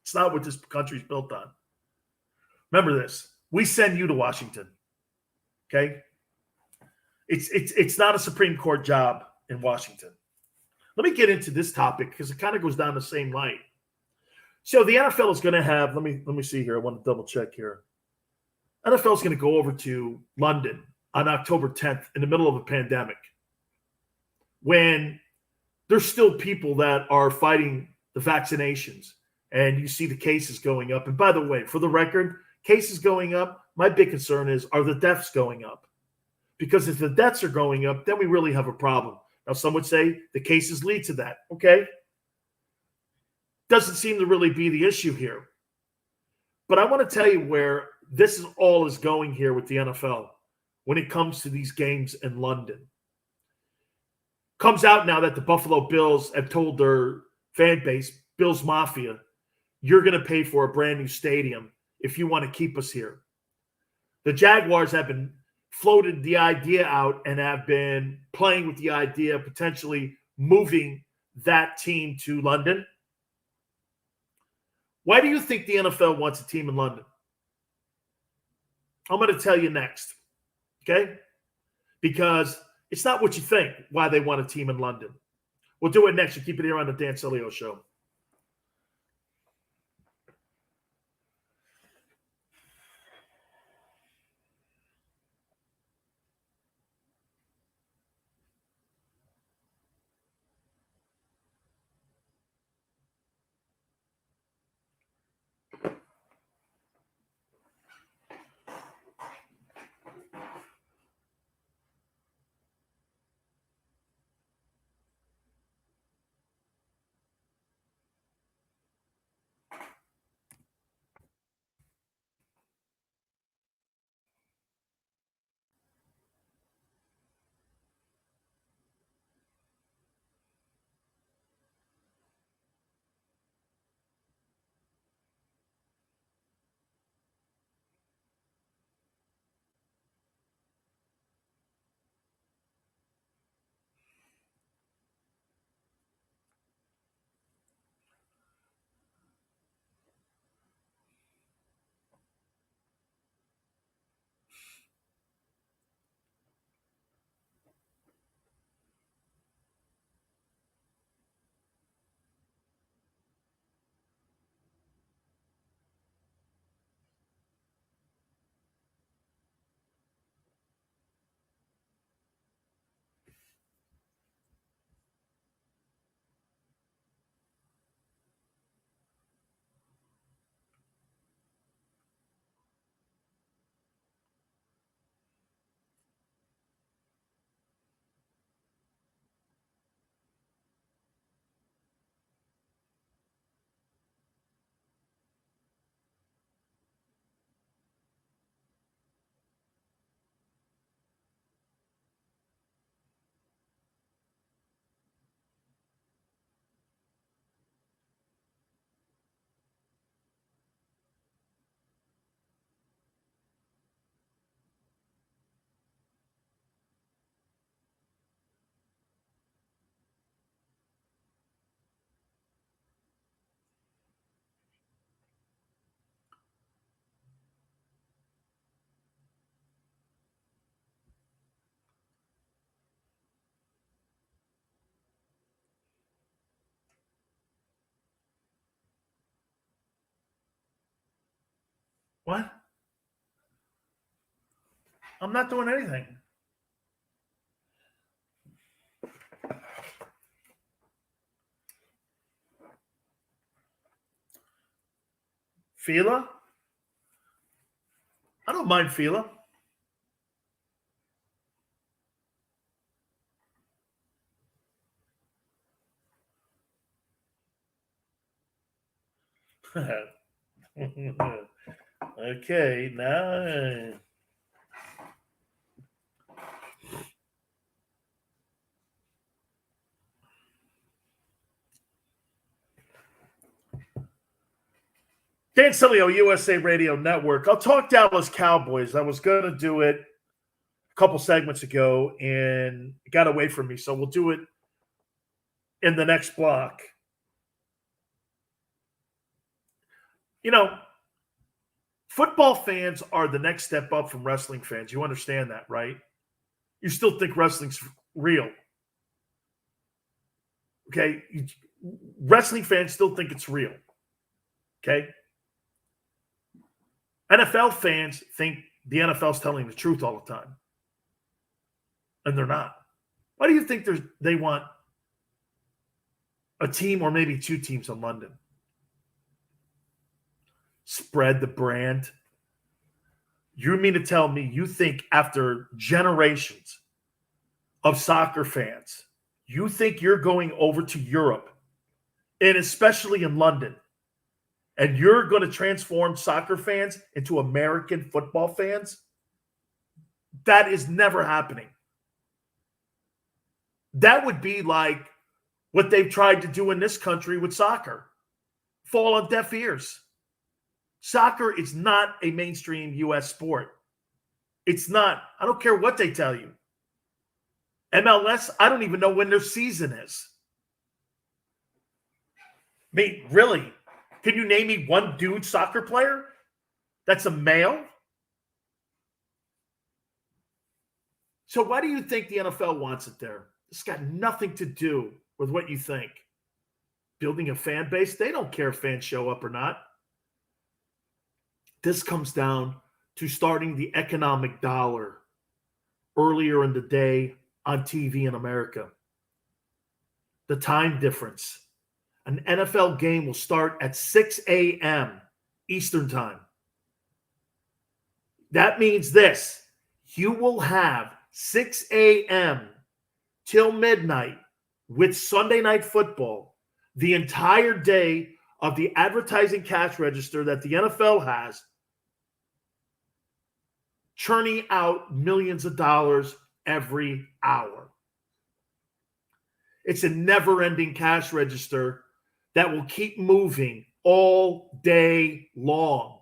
Speaker 7: It's not what this country's built on. Remember this. We send you to Washington. Okay? It's not a Supreme Court job in Washington. Let me get into this topic because it kind of goes down the same line. So the NFL is going to have, let me see here. I want to double check here. NFL is going to go over to London on October 10th in the middle of a pandemic when there's still people that are fighting the vaccinations and you see the cases going up. And by the way, for the record, cases going up, my big concern is, are the deaths going up? Because if the deaths are going up, then we really have a problem. Now, some would say the cases lead to that. Okay. Doesn't seem to really be the issue here. But I want to tell you where this is all is going here with the NFL when it comes to these games in London. Comes out now that the Buffalo Bills have told their fan base, Bills Mafia, you're going to pay for a brand new stadium if you want to keep us here. The Jaguars have been floated the idea out and have been playing with the idea of potentially moving that team to London. Why do you think the NFL wants a team in London? I'm going to tell you next, okay? Because it's not what you think why they want a team in London. We'll do it next. You keep it here on the Dan Sileo Show. What? I'm not doing anything. Fila? I don't mind Fila. Okay, now. Dan Sileo, USA Radio Network. I'll talk Dallas Cowboys. I was going to do it a couple segments ago and it got away from me. So we'll do it in the next block. You know, football fans are the next step up from wrestling fans. You understand that, right? You still think wrestling's real. Okay? Wrestling fans still think it's real. Okay? NFL fans think the NFL's telling the truth all the time. And they're not. Why do you think they want a team or maybe two teams in London? Spread the brand. You mean to tell me you think after generations of soccer fans, you think you're going over to Europe, and especially in London, and you're going to transform soccer fans into American football fans? That is never happening. That would be like what they've tried to do in this country with soccer. Fall on deaf ears. Soccer is not a mainstream U.S. sport. It's not. I don't care what they tell you. MLS, I don't even know when their season is. I mean, really? Can you name me one dude soccer player that's a male? So why do you think the NFL wants it there? It's got nothing to do with what you think. Building a fan base, they don't care if fans show up or not. This comes down to starting the economic dollar earlier in the day on TV in America. The time difference. An NFL game will start at 6 a.m. Eastern time. That means this. You will have 6 a.m. till midnight with Sunday Night Football, the entire day of the advertising cash register that the NFL has, churning out millions of dollars every hour. It's a never-ending cash register that will keep moving all day long.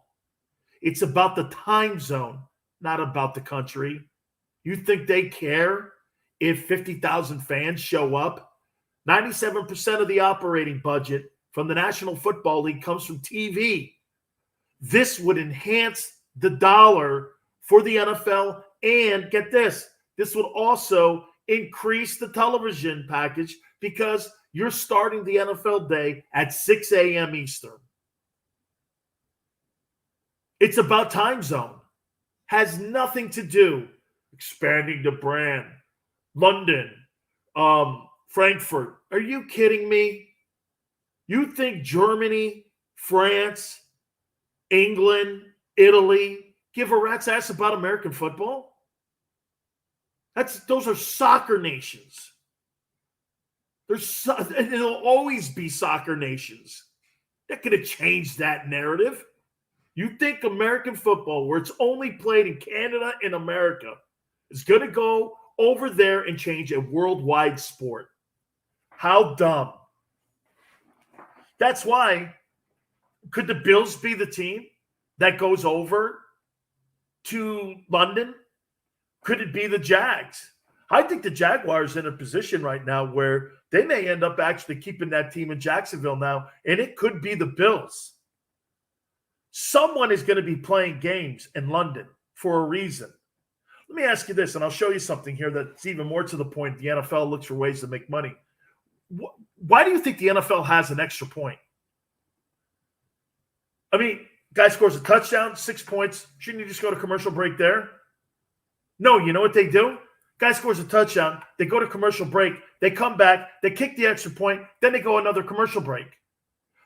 Speaker 7: It's about the time zone, not about the country. You think they care if 50,000 fans show up? 97% of the operating budget from the National Football League comes from TV. This would enhance the dollar for the NFL, and get this, this would also increase the television package because you're starting the NFL day at 6 a.m. Eastern. It's about time zone. Has nothing to do expanding the brand. London, Frankfurt. Are you kidding me? You think Germany, France, England, Italy give a rat's ass about American football? Those are soccer nations. And there'll always be soccer nations. That could have changed that narrative. You think American football, where it's only played in Canada and America, is going to go over there and change a worldwide sport? How dumb. That's why, could the Bills be the team that goes over to London? Could it be the Jags? I think the Jaguars are in a position right now where they may end up actually keeping that team in Jacksonville now, and it could be the Bills. Someone is going to be playing games in London for a reason. Let me ask you this, and I'll show you something here that's even more to the point. The NFL looks for ways to make money. Why do you think the NFL has an extra point? I mean, guy scores a touchdown, 6 points. Shouldn't you just go to commercial break there? No, you know what they do? Guy scores a touchdown. They go to commercial break. They come back. They kick the extra point. Then they go another commercial break.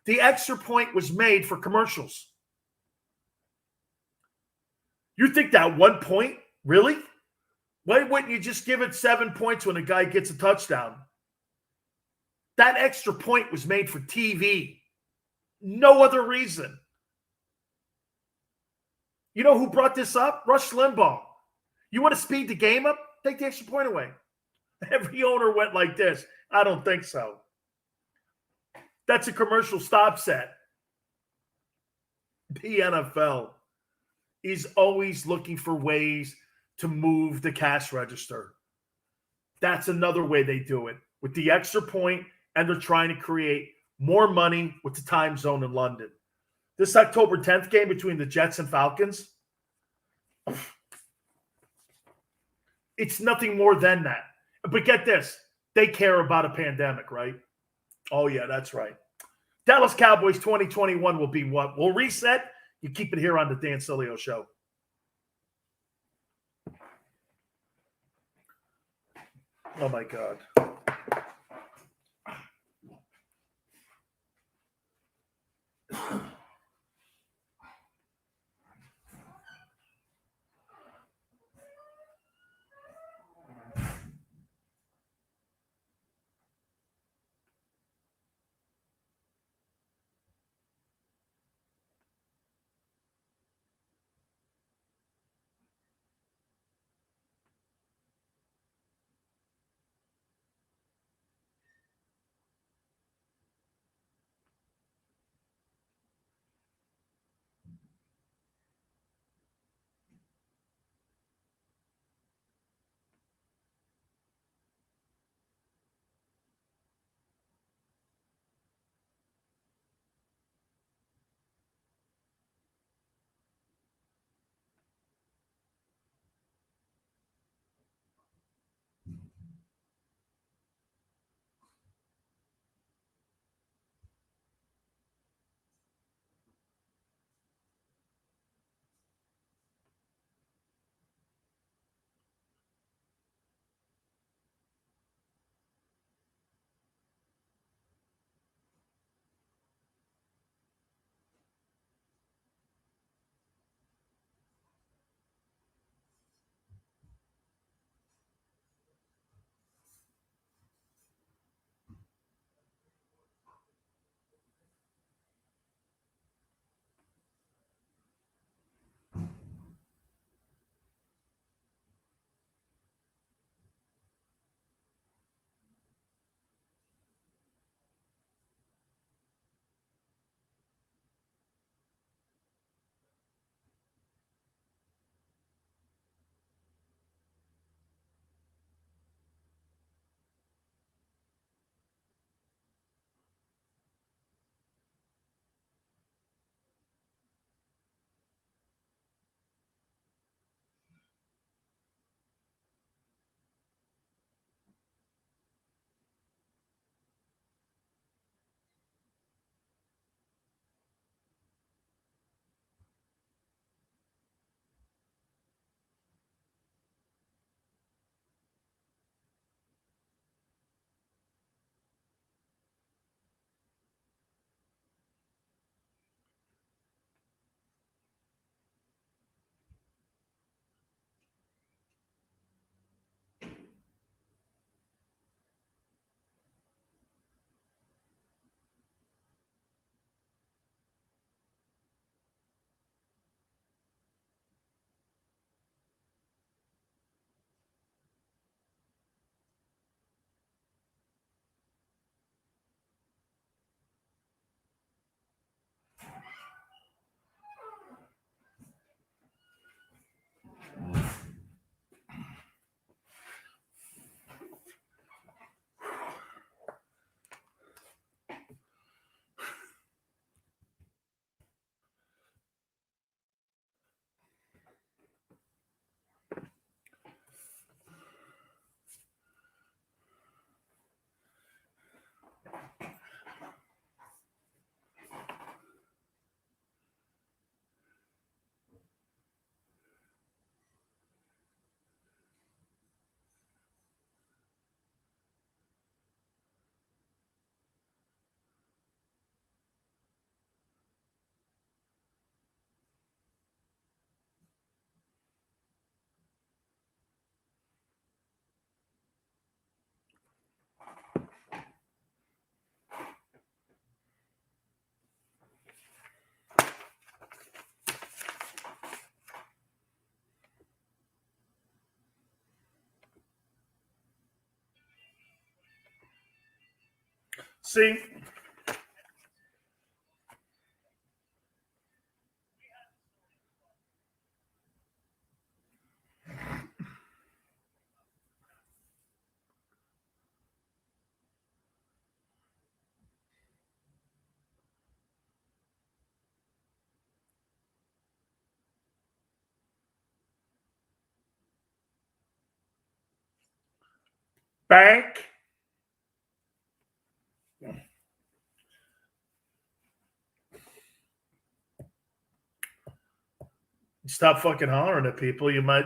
Speaker 7: The extra point was made for commercials. You think that 1 point? Really? Why wouldn't you just give it 7 points when a guy gets a touchdown? That extra point was made for TV. No other reason. You know who brought this up? Rush Limbaugh. You want to speed the game up? Take the extra point away. Every owner went like this. I don't think so. That's a commercial stop set. The NFL is always looking for ways to move the cash register. That's another way they do it with the extra point, and they're trying to create more money with the time zone in London. This October 10th game between the Jets and Falcons, it's nothing more than that. But get this, they care about a pandemic, right? Oh, yeah, that's right. Dallas Cowboys 2021 will be what? We'll reset. You keep it here on the Dan Sileo Show. Oh, my God. See? Bank. Stop fucking hollering at people. You might,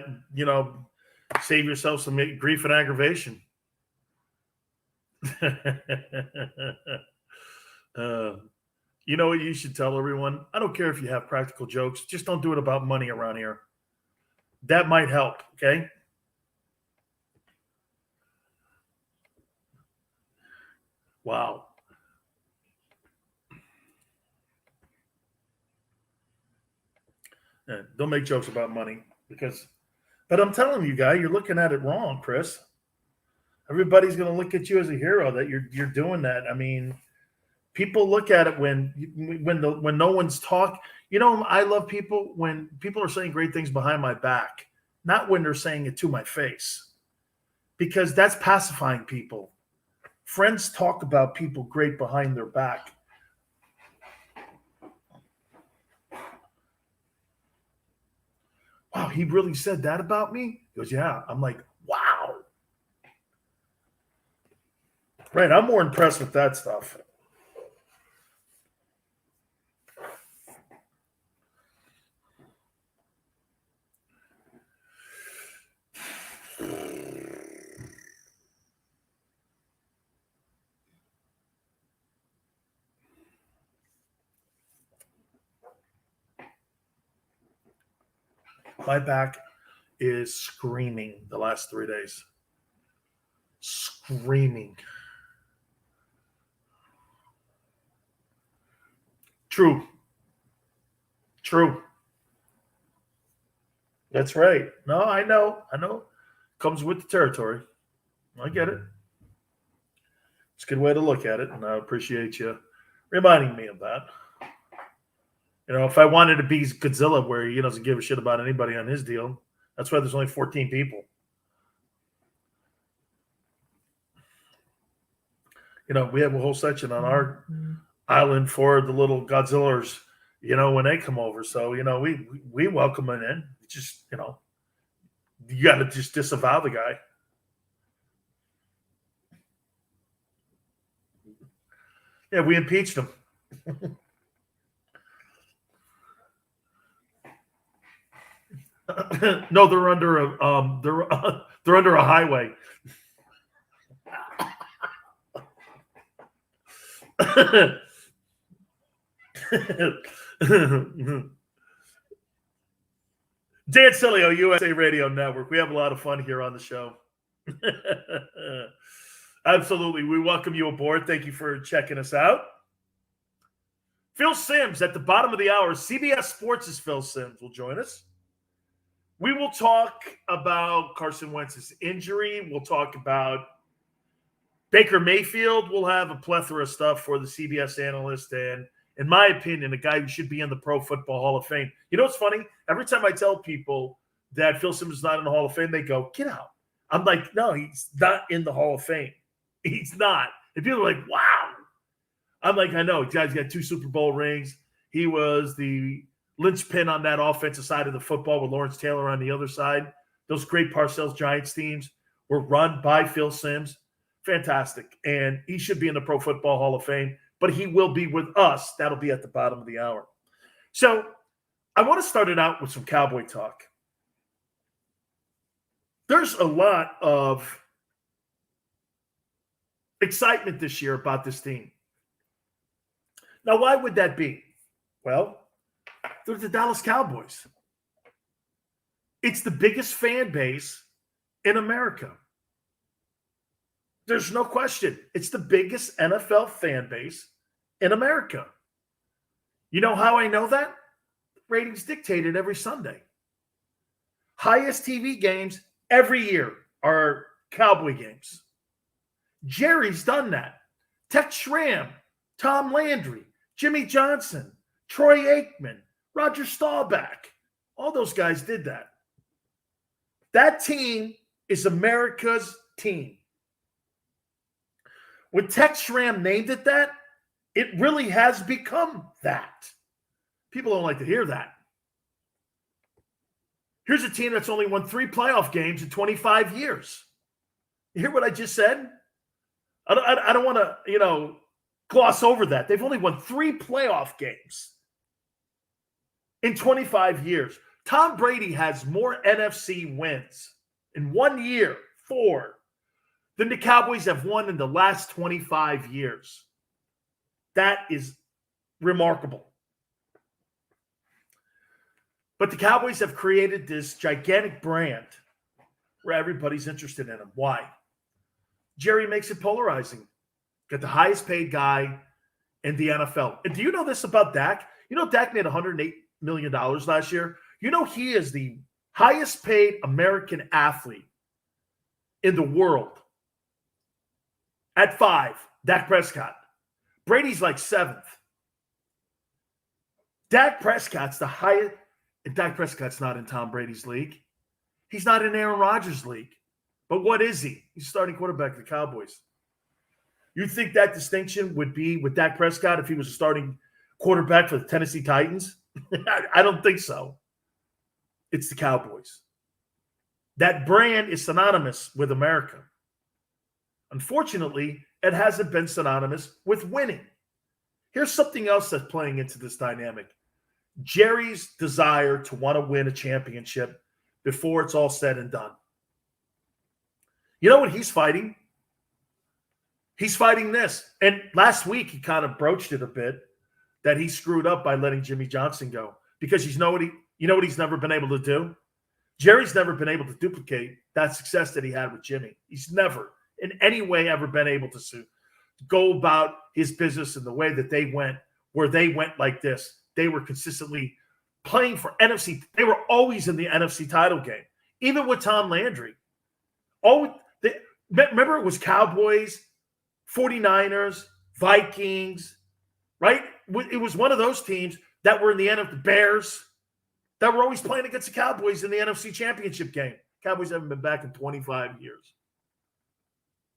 Speaker 7: save yourself some grief and aggravation. You know what you should tell everyone? I don't care if you have practical jokes. Just don't do it about money around here. That might help, okay? Wow. Yeah, don't make jokes about money but I'm telling you, guy, you're looking at it wrong, Chris. Everybody's going to look at you as a hero that you're doing that. I mean, people look at it when no one's talking. I love people when people are saying great things behind my back, not when they're saying it to my face, because that's pacifying people. Friends talk about people great behind their back. Wow, he really said that about me? He goes, yeah. I'm like, wow. Right, I'm more impressed with that stuff. My back is screaming the last 3 days. Screaming. True. That's right. No, I know. Comes with the territory. I get it. It's a good way to look at it, and I appreciate you reminding me of that. If I wanted to be Godzilla, where he doesn't give a shit about anybody on his deal, that's why there's only 14 people. We have a whole section on our island for the little Godzillers, when they come over. So, we welcome them in. It's just, you got to just disavow the guy. Yeah, we impeached him. No, they're under they're under a highway. Dan Sileo, USA Radio Network. We have a lot of fun here on the show. Absolutely. We welcome you aboard. Thank you for checking us out. Phil Simms at the bottom of the hour. CBS Sports' Phil Simms will join us. We will talk about Carson Wentz's injury. We'll talk about Baker Mayfield. We'll have a plethora of stuff for the CBS analyst and, in my opinion, a guy who should be in the Pro Football Hall of Fame. You know what's funny? Every time I tell people that Phil Simms is not in the Hall of Fame, they go, get out. I'm like, no, he's not in the Hall of Fame. He's not. And people are like, wow. I'm like, I know. Guy's got 2 Super Bowl rings. He was the linchpin on that offensive side of the football with Lawrence Taylor on the other side. Those great Parcells Giants teams were run by Phil Simms. Fantastic. And he should be in the Pro Football Hall of Fame, but he will be with us. That'll be at the bottom of the hour. So I want to start it out with some Cowboy talk. There's a lot of excitement this year about this team. Now, why would that be? Well, they're the Dallas Cowboys. It's the biggest fan base in America. There's no question. It's the biggest NFL fan base in America. You know how I know that? Ratings dictated every Sunday. Highest TV games every year are Cowboy games. Jerry's done that. Tex Schramm, Tom Landry, Jimmy Johnson, Troy Aikman, Roger Staubach. All those guys did that. That team is America's team. When Tex Schramm named it that, it really has become that. People don't like to hear that. Here's a team that's only won 3 playoff games in 25 years. You hear what I just said? I don't want to, gloss over that. They've only won 3 playoff games in 25 years. Tom Brady has more NFC wins in 1 year, 4, than the Cowboys have won in the last 25 years. That is remarkable. But the Cowboys have created this gigantic brand where everybody's interested in them. Why? Jerry makes it polarizing. Got the highest paid guy in the NFL. And do you know this about Dak? You know Dak made $108 million last year? You know he is the highest paid American athlete in the world. At 5, Dak Prescott. Brady's like 7th. Dak Prescott's the highest. And Dak Prescott's not in Tom Brady's league. He's not in Aaron Rodgers' league. But what is he? He's starting quarterback of the Cowboys. You think that distinction would be with Dak Prescott if he was a starting quarterback for the Tennessee Titans? I don't think so. It's the Cowboys. That brand is synonymous with America. Unfortunately, it hasn't been synonymous with winning. Here's something else that's playing into this dynamic. Jerry's desire to want to win a championship before it's all said and done. You know what he's fighting? He's fighting this. And last week, he kind of broached it a bit that he screwed up by letting Jimmy Johnson go. Because you know what he's never been able to do? Jerry's never been able to duplicate that success that he had with Jimmy. He's never in any way ever been able to go about his business in the way that they went, where they went like this. They were consistently playing for NFC. They were always in the NFC title game, even with Tom Landry. Remember, it was Cowboys, 49ers, Vikings, right? It was one of those teams that were in the NFC, Bears, that were always playing against the Cowboys in the NFC Championship game. Cowboys haven't been back in 25 years.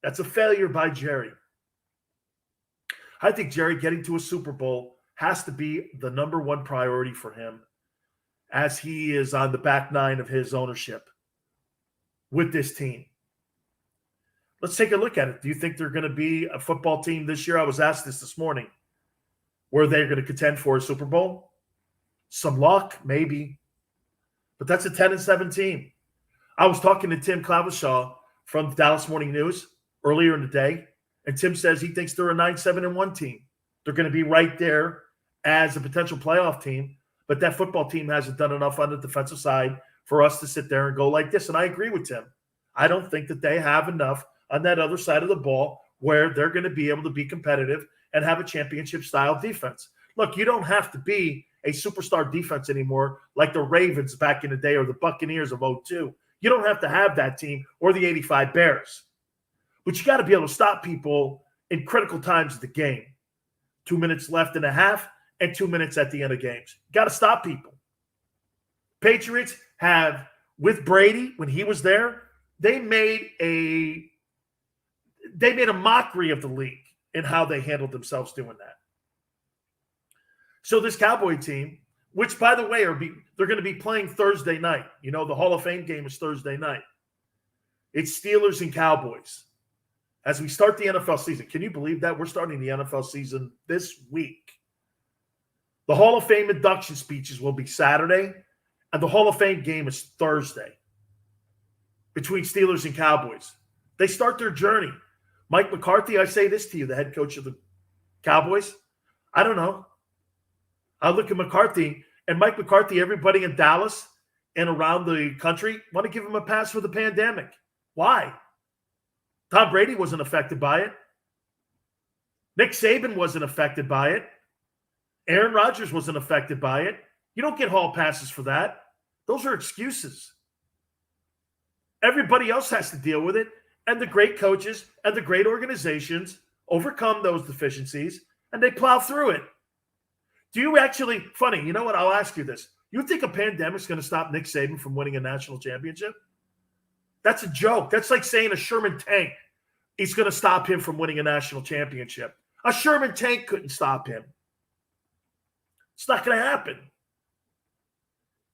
Speaker 7: That's a failure by Jerry. I think Jerry getting to a Super Bowl has to be the number one priority for him as he is on the back 9 of his ownership with this team. Let's take a look at it. Do you think they're going to be a football team this year? I was asked this morning. Were they going to contend for a Super Bowl? Some luck, maybe. But that's a 10-7 team. I was talking to Tim Clavashaw from the Dallas Morning News earlier in the day, and Tim says he thinks they're a 9-7-1 team. They're going to be right there as a potential playoff team, but that football team hasn't done enough on the defensive side for us to sit there and go like this. And I agree with Tim. I don't think that they have enough on that other side of the ball where they're going to be able to be competitive and have a championship-style defense. Look, you don't have to be a superstar defense anymore like the Ravens back in the day or the Buccaneers of 2002. You don't have to have that team or the 85 Bears. But you got to be able to stop people in critical times of the game. 2 minutes left in a half and 2 minutes at the end of games. Got to stop people. Patriots have, with Brady, when he was there, they made a mockery of the league in how they handled themselves doing that. So this Cowboy team, which, by the way, they're going to be playing Thursday night. You know, the Hall of Fame game is Thursday night. It's Steelers and Cowboys. As we start the NFL season, can you believe that? We're starting the NFL season this week. The Hall of Fame induction speeches will be Saturday, and the Hall of Fame game is Thursday between Steelers and Cowboys. They start their journey. Mike McCarthy, I say this to you, the head coach of the Cowboys. I don't know. I look at McCarthy, and Mike McCarthy, everybody in Dallas and around the country want to give him a pass for the pandemic. Why? Tom Brady wasn't affected by it. Nick Saban wasn't affected by it. Aaron Rodgers wasn't affected by it. You don't get hall passes for that. Those are excuses. Everybody else has to deal with it, and the great coaches and the great organizations overcome those deficiencies, and they plow through it. Do you actually, funny, you know what? I'll ask you this. You think a pandemic's going to stop Nick Saban from winning a national championship? That's a joke. That's like saying a Sherman tank is going to stop him from winning a national championship. A Sherman tank couldn't stop him. It's not going to happen.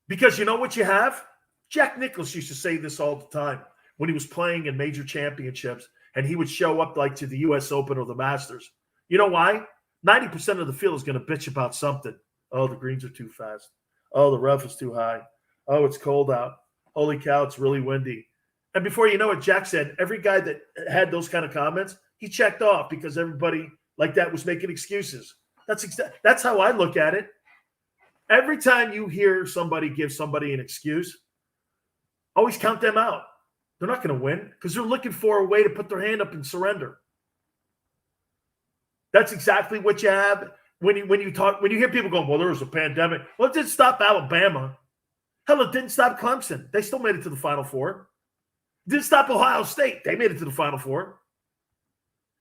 Speaker 7: Because you know what you have? Jack Nicklaus used to say this all the time when he was playing in major championships, and he would show up like to the U.S. Open or the Masters. You know why? 90% of the field is going to bitch about something. Oh, the greens are too fast. Oh, the rough is too high. Oh, it's cold out. Holy cow, it's really windy. And before you know it, Jack said every guy that had those kind of comments, he checked off because everybody like that was making excuses. That's how I look at it. Every time you hear somebody give somebody an excuse, always count them out. They're not going to win because they're looking for a way to put their hand up and surrender. That's exactly what you have when you hear people going, well, there was a pandemic. Well, it didn't stop Alabama. Hell, it didn't stop Clemson. They still made it to the Final Four. It didn't stop Ohio State. They made it to the Final Four.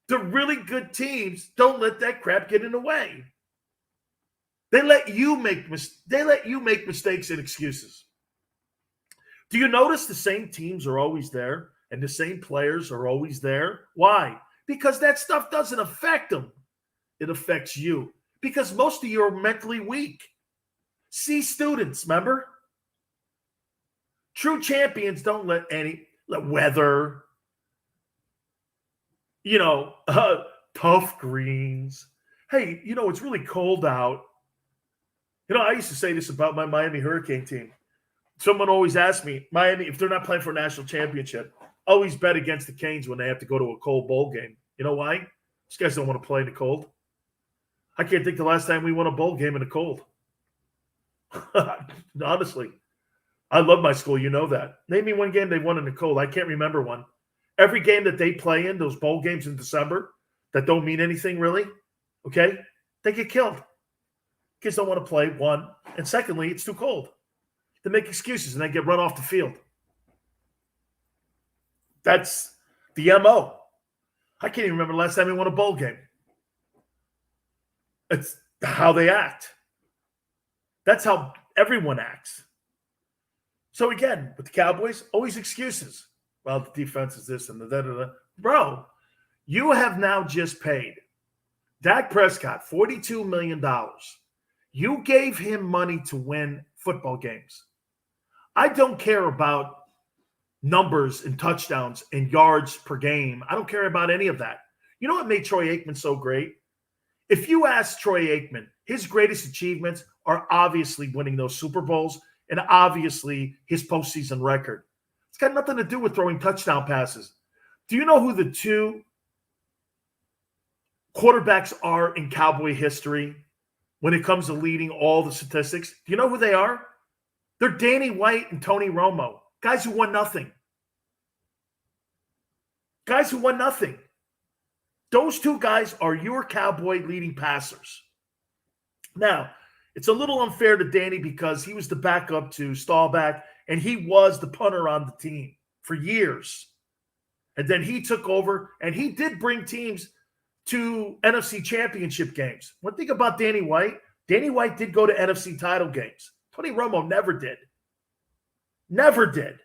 Speaker 7: The really good teams don't let that crap get in the way. They let you make mistakes and excuses. Do you notice the same teams are always there and the same players are always there? Why? Because that stuff doesn't affect them. It affects you because most of you are mentally weak. C students, remember? True champions don't let weather, tough greens. Hey, it's really cold out. I used to say this about my Miami Hurricane team. Someone always asked me, Miami, if they're not playing for a national championship, always bet against the Canes when they have to go to a cold bowl game. You know why? These guys don't want to play in the cold. I can't think the last time we won a bowl game in the cold. Honestly. I love my school. You know that. Name me one game they won in the cold. I can't remember one. Every game that they play in, those bowl games in December, that don't mean anything really, okay, they get killed. Kids don't want to play, one. And secondly, it's too cold. They make excuses and they get run off the field. That's the MO. I can't even remember the last time we won a bowl game. It's how they act. That's how everyone acts. So again, with the Cowboys, always excuses. Well, the defense is this and the da-da-da. Bro, you have now just paid Dak Prescott $42 million. You gave him money to win football games. I don't care about numbers and touchdowns and yards per game. I don't care about any of that. You know what made Troy Aikman so great? If you ask Troy Aikman, his greatest achievements are obviously winning those Super Bowls and obviously his postseason record. It's got nothing to do with throwing touchdown passes. Do you know who the two quarterbacks are in Cowboy history when it comes to leading all the statistics? Do you know who they are? They're Danny White and Tony Romo, guys who won nothing. Guys who won nothing. Those two guys are your Cowboy leading passers. Now, it's a little unfair to Danny because he was the backup to Staubach, and he was the punter on the team for years. And then he took over, and he did bring teams to NFC championship games. One thing about Danny White did go to NFC title games. Tony Romo never did. Never did.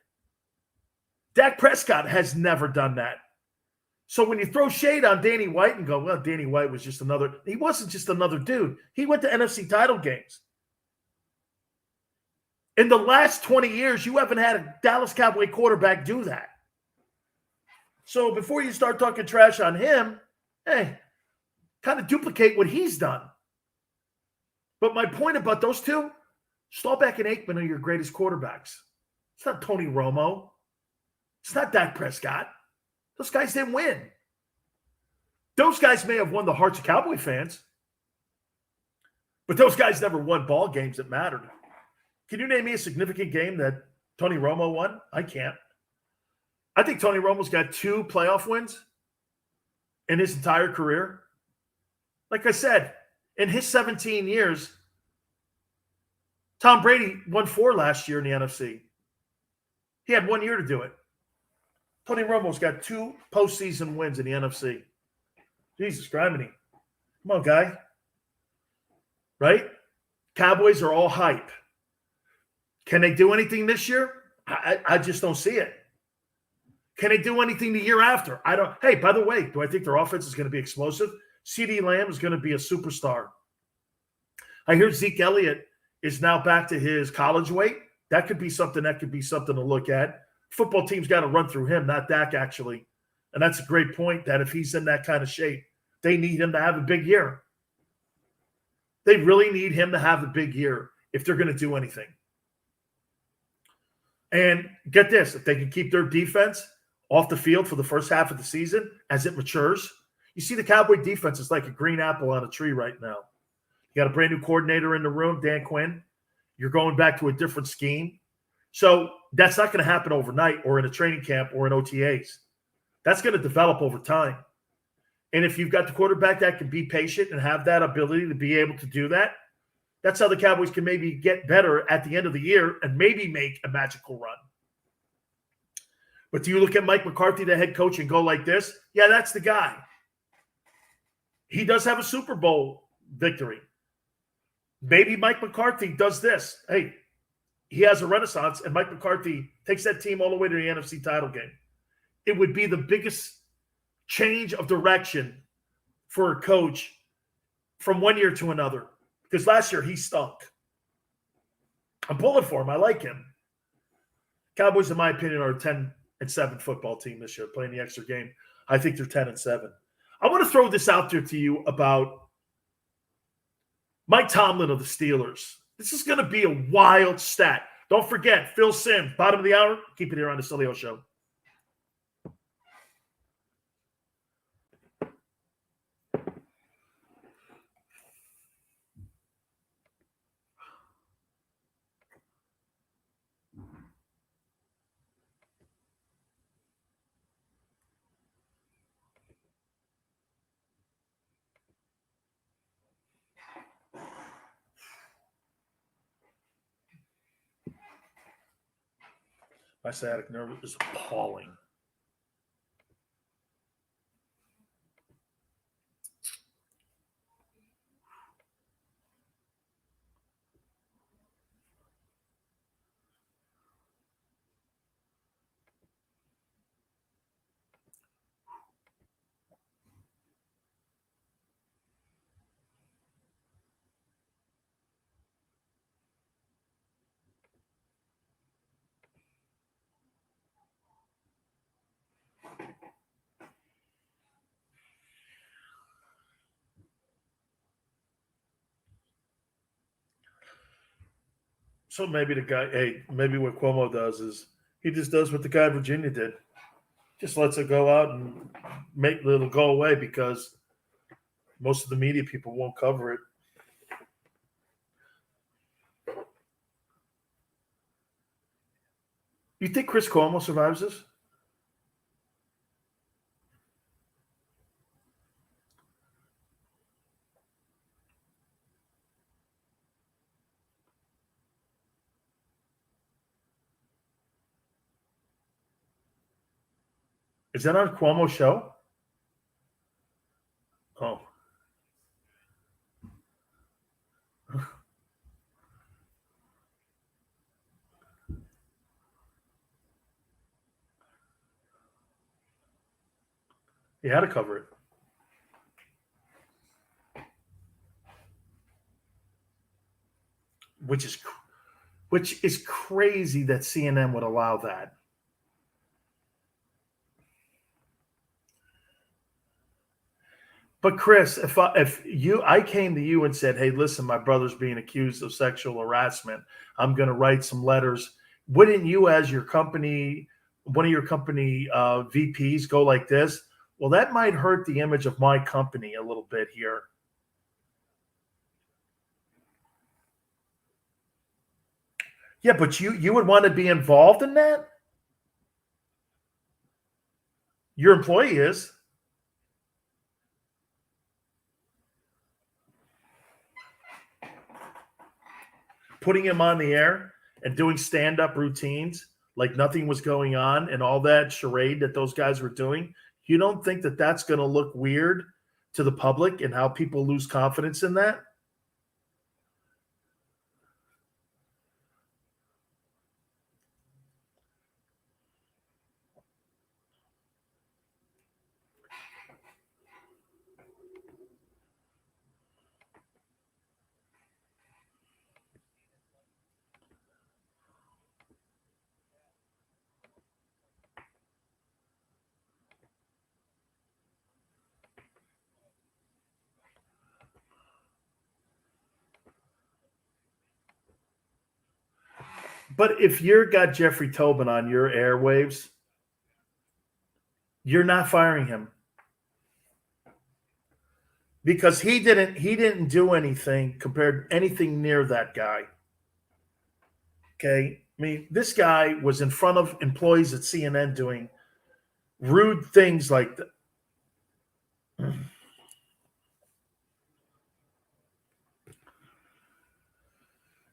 Speaker 7: Dak Prescott has never done that. So when you throw shade on Danny White and go, well, Danny White was just another – he wasn't just another dude. He went to NFC title games. In the last 20 years, you haven't had a Dallas Cowboy quarterback do that. So before you start talking trash on him, hey, kind of duplicate what he's done. But my point about those two, Staubach and Aikman are your greatest quarterbacks. It's not Tony Romo. It's not Dak Prescott. Those guys didn't win. Those guys may have won the hearts of Cowboy fans, but those guys never won ball games that mattered. Can you name me a significant game that Tony Romo won? I can't. I think Tony Romo's got 2 playoff wins in his entire career. Like I said, in his 17 years, Tom Brady won 4 last year in the NFC. He had 1 year to do it. Tony Romo's got 2 postseason wins in the NFC. Jesus, Griminy. Come on, guy. Right? Cowboys are all hype. Can they do anything this year? I just don't see it. Can they do anything the year after? I don't. Hey, by the way, do I think their offense is going to be explosive? CeeDee Lamb is going to be a superstar. I hear Zeke Elliott is now back to his college weight. That could be something to look at. Football team's got to run through him, not Dak, actually. And that's a great point that if he's in that kind of shape, they need him to have a big year. They really need him to have a big year if they're going to do anything. And get this, if they can keep their defense off the field for the first half of the season as it matures, you see the Cowboy defense is like a green apple on a tree right now. You got a brand new coordinator in the room, Dan Quinn. You're going back to a different scheme. So that's not going to happen overnight or in a training camp or in OTAs. That's going to develop over time. And if you've got the quarterback that can be patient and have that ability to be able to do that, that's how the Cowboys can maybe get better at the end of the year and maybe make a magical run. But do you look at Mike McCarthy, the head coach, and go like this? Yeah, that's the guy. He does have a Super Bowl victory. Maybe Mike McCarthy does this. Hey, he has a renaissance, and Mike McCarthy takes that team all the way to the NFC title game. It would be the biggest change of direction for a coach from one year to another. Because last year he stunk. I'm pulling for him. I like him. Cowboys, in my opinion, are a 10-7 football team this year, playing the extra game. I think they're 10-7. I want to throw this out there to you about Mike Tomlin of the Steelers. This is going to be a wild stat. Don't forget, Phil Simms, bottom of the hour. Keep it here on the Sileo Show. My sciatic nerve is appalling. So maybe maybe what Cuomo does is he just does what the guy in Virginia did. Just lets it go out and it'll go away because most of the media people won't cover it. You think Chris Cuomo survives this? Is that on Cuomo's show? Oh. He had to cover it. Which is crazy that CNN would allow that. But Chris, if I came to you and said, "Hey, listen, my brother's being accused of sexual harassment. I'm going to write some letters." Wouldn't you, as your company, one of your company VPs, go like this? Well, that might hurt the image of my company a little bit here. Yeah, but you would want to be involved in that? Your employee is. Putting him on the air and doing stand-up routines like nothing was going on and all that charade that those guys were doing, you don't think that that's going to look weird to the public and how people lose confidence in that. But if you're got Jeffrey Tobin on your airwaves, you're not firing him because he didn't do anything compared anything near that guy. Okay, I mean, this guy was in front of employees at CNN doing rude things like that.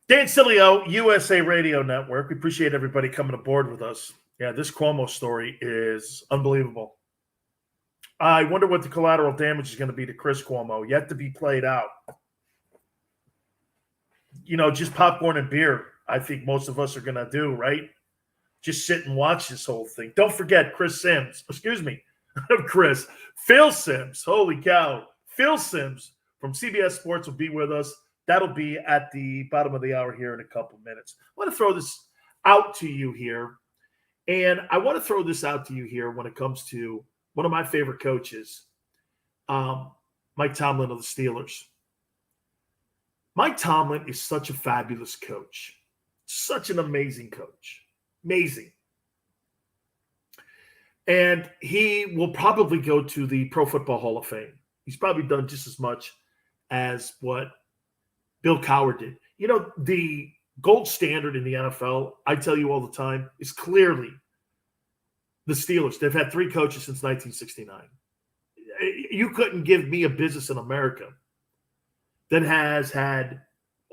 Speaker 7: Dan Sileo, USA Radio Network. We appreciate everybody coming aboard with us. Yeah, this Cuomo story is unbelievable. I wonder what the collateral damage is going to be to Chris Cuomo. Yet to be played out. You know, just popcorn and beer, I think most of us are going to do, right? Just sit and watch this whole thing. Don't forget Phil Sims. Holy cow. Phil Sims from CBS Sports will be with us. That'll be at the bottom of the hour here in a couple minutes. I want to throw this out to you here. And I want to throw this out to you here when it comes to one of my favorite coaches, Mike Tomlin of the Steelers. Mike Tomlin is such a fabulous coach. Such an amazing coach. Amazing. And he will probably go to the Pro Football Hall of Fame. He's probably done just as much as what Bill Cowher did. You know, the gold standard in the NFL, I tell you all the time, is clearly the Steelers. They've had 3 coaches since 1969. You couldn't give me a business in America that has had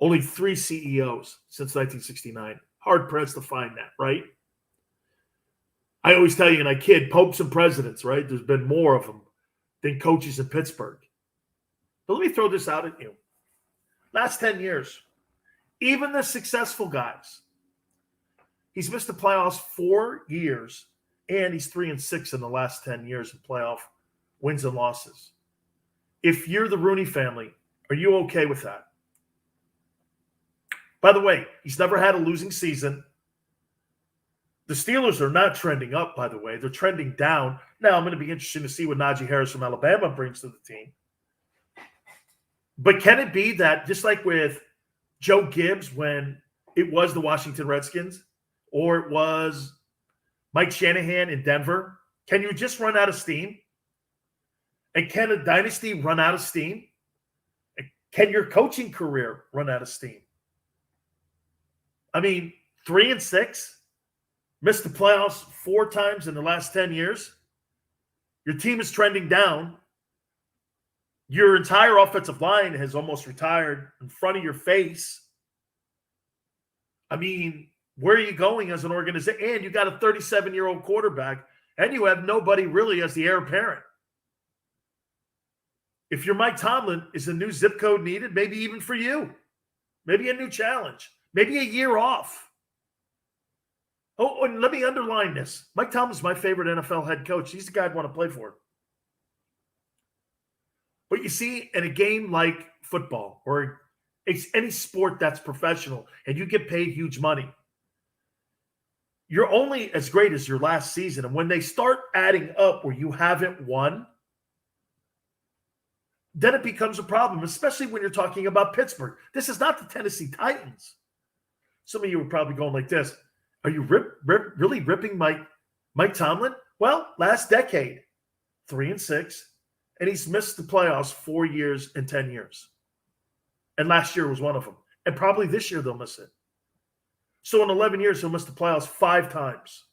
Speaker 7: only 3 CEOs since 1969. Hard pressed to find that, right? I always tell you, and I kid, popes and presidents, right? There's been more of them than coaches in Pittsburgh. But let me throw this out at you. Last 10 years, even the successful guys, he's missed the playoffs 4 years, and he's 3-6 in the last 10 years in playoff wins and losses. If you're the Rooney family, are you okay with that? By the way, he's never had a losing season. The Steelers are not trending up, by the way. They're trending down. Now, I'm going to be interested to see what Najee Harris from Alabama brings to the team. But can it be that just like with Joe Gibbs when it was the Washington Redskins or it was Mike Shanahan in Denver, can you just run out of steam? And can a dynasty run out of steam? And can your coaching career run out of steam? I mean, 3-6, missed the playoffs 4 times in the last 10 years. Your team is trending down. Your entire offensive line has almost retired in front of your face. I mean, where are you going as an organization? And you got a 37-year-old quarterback, and you have nobody really as the heir apparent. If you're Mike Tomlin, is a new zip code needed? Maybe even for you. Maybe a new challenge. Maybe a year off. Oh, and let me underline this. Mike Tomlin's my favorite NFL head coach. He's the guy I'd want to play for. But you see, in a game like football or any sport that's professional and you get paid huge money, you're only as great as your last season. And when they start adding up where you haven't won, then it becomes a problem, especially when you're talking about Pittsburgh. This is not the Tennessee Titans. Some of you are probably going like this. Are you really ripping Mike Tomlin? Well, last decade, 3-6. And he's missed the playoffs 4 years and 10 years. And last year was one of them. And probably this year they'll miss it. So in 11 years, he'll miss the playoffs 5 times.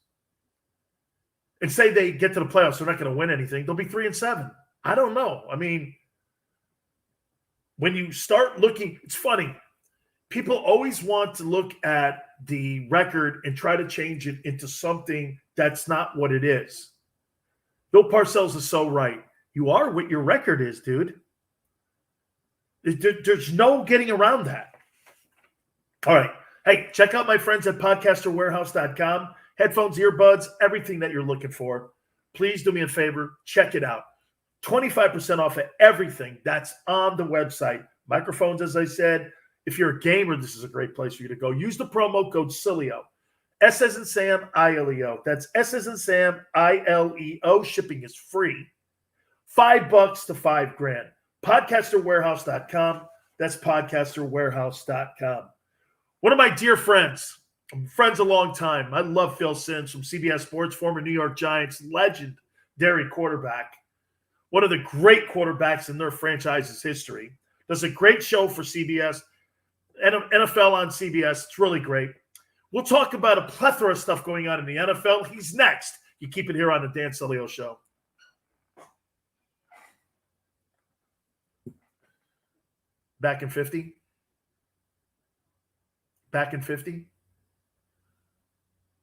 Speaker 7: And say they get to the playoffs, they're not going to win anything. They'll be 3-7. I don't know. I mean, when you start looking, it's funny. People always want to look at the record and try to change it into something that's not what it is. Bill Parcells is so right. You are what your record is, dude. There's no getting around that. All right. Hey, check out my friends at podcasterwarehouse.com. Headphones, earbuds, everything that you're looking for. Please do me a favor. Check it out. 25% off of everything that's on the website. Microphones, as I said. If you're a gamer, this is a great place for you to go. Use the promo code Sileo. S as in Sam, I-L-E-O. That's S as in Sam, I-L-E-O. Shipping is free. $5 to $5,000. Podcasterwarehouse.com. That's podcasterwarehouse.com. One of my dear friends, friends a long time. I love Phil Simms from CBS Sports, former New York Giants, legendary quarterback. One of the great quarterbacks in their franchise's history. Does a great show for CBS, NFL on CBS. It's really great. We'll talk about a plethora of stuff going on in the NFL. He's next. You keep it here on the Dan Sileo Show. Back in 50? Back in 50?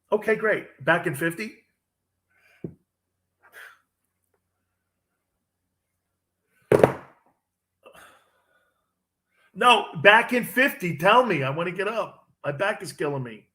Speaker 7: Okay, great. Back in 50? No, back in 50. Tell me. I want to get up. My back is killing me.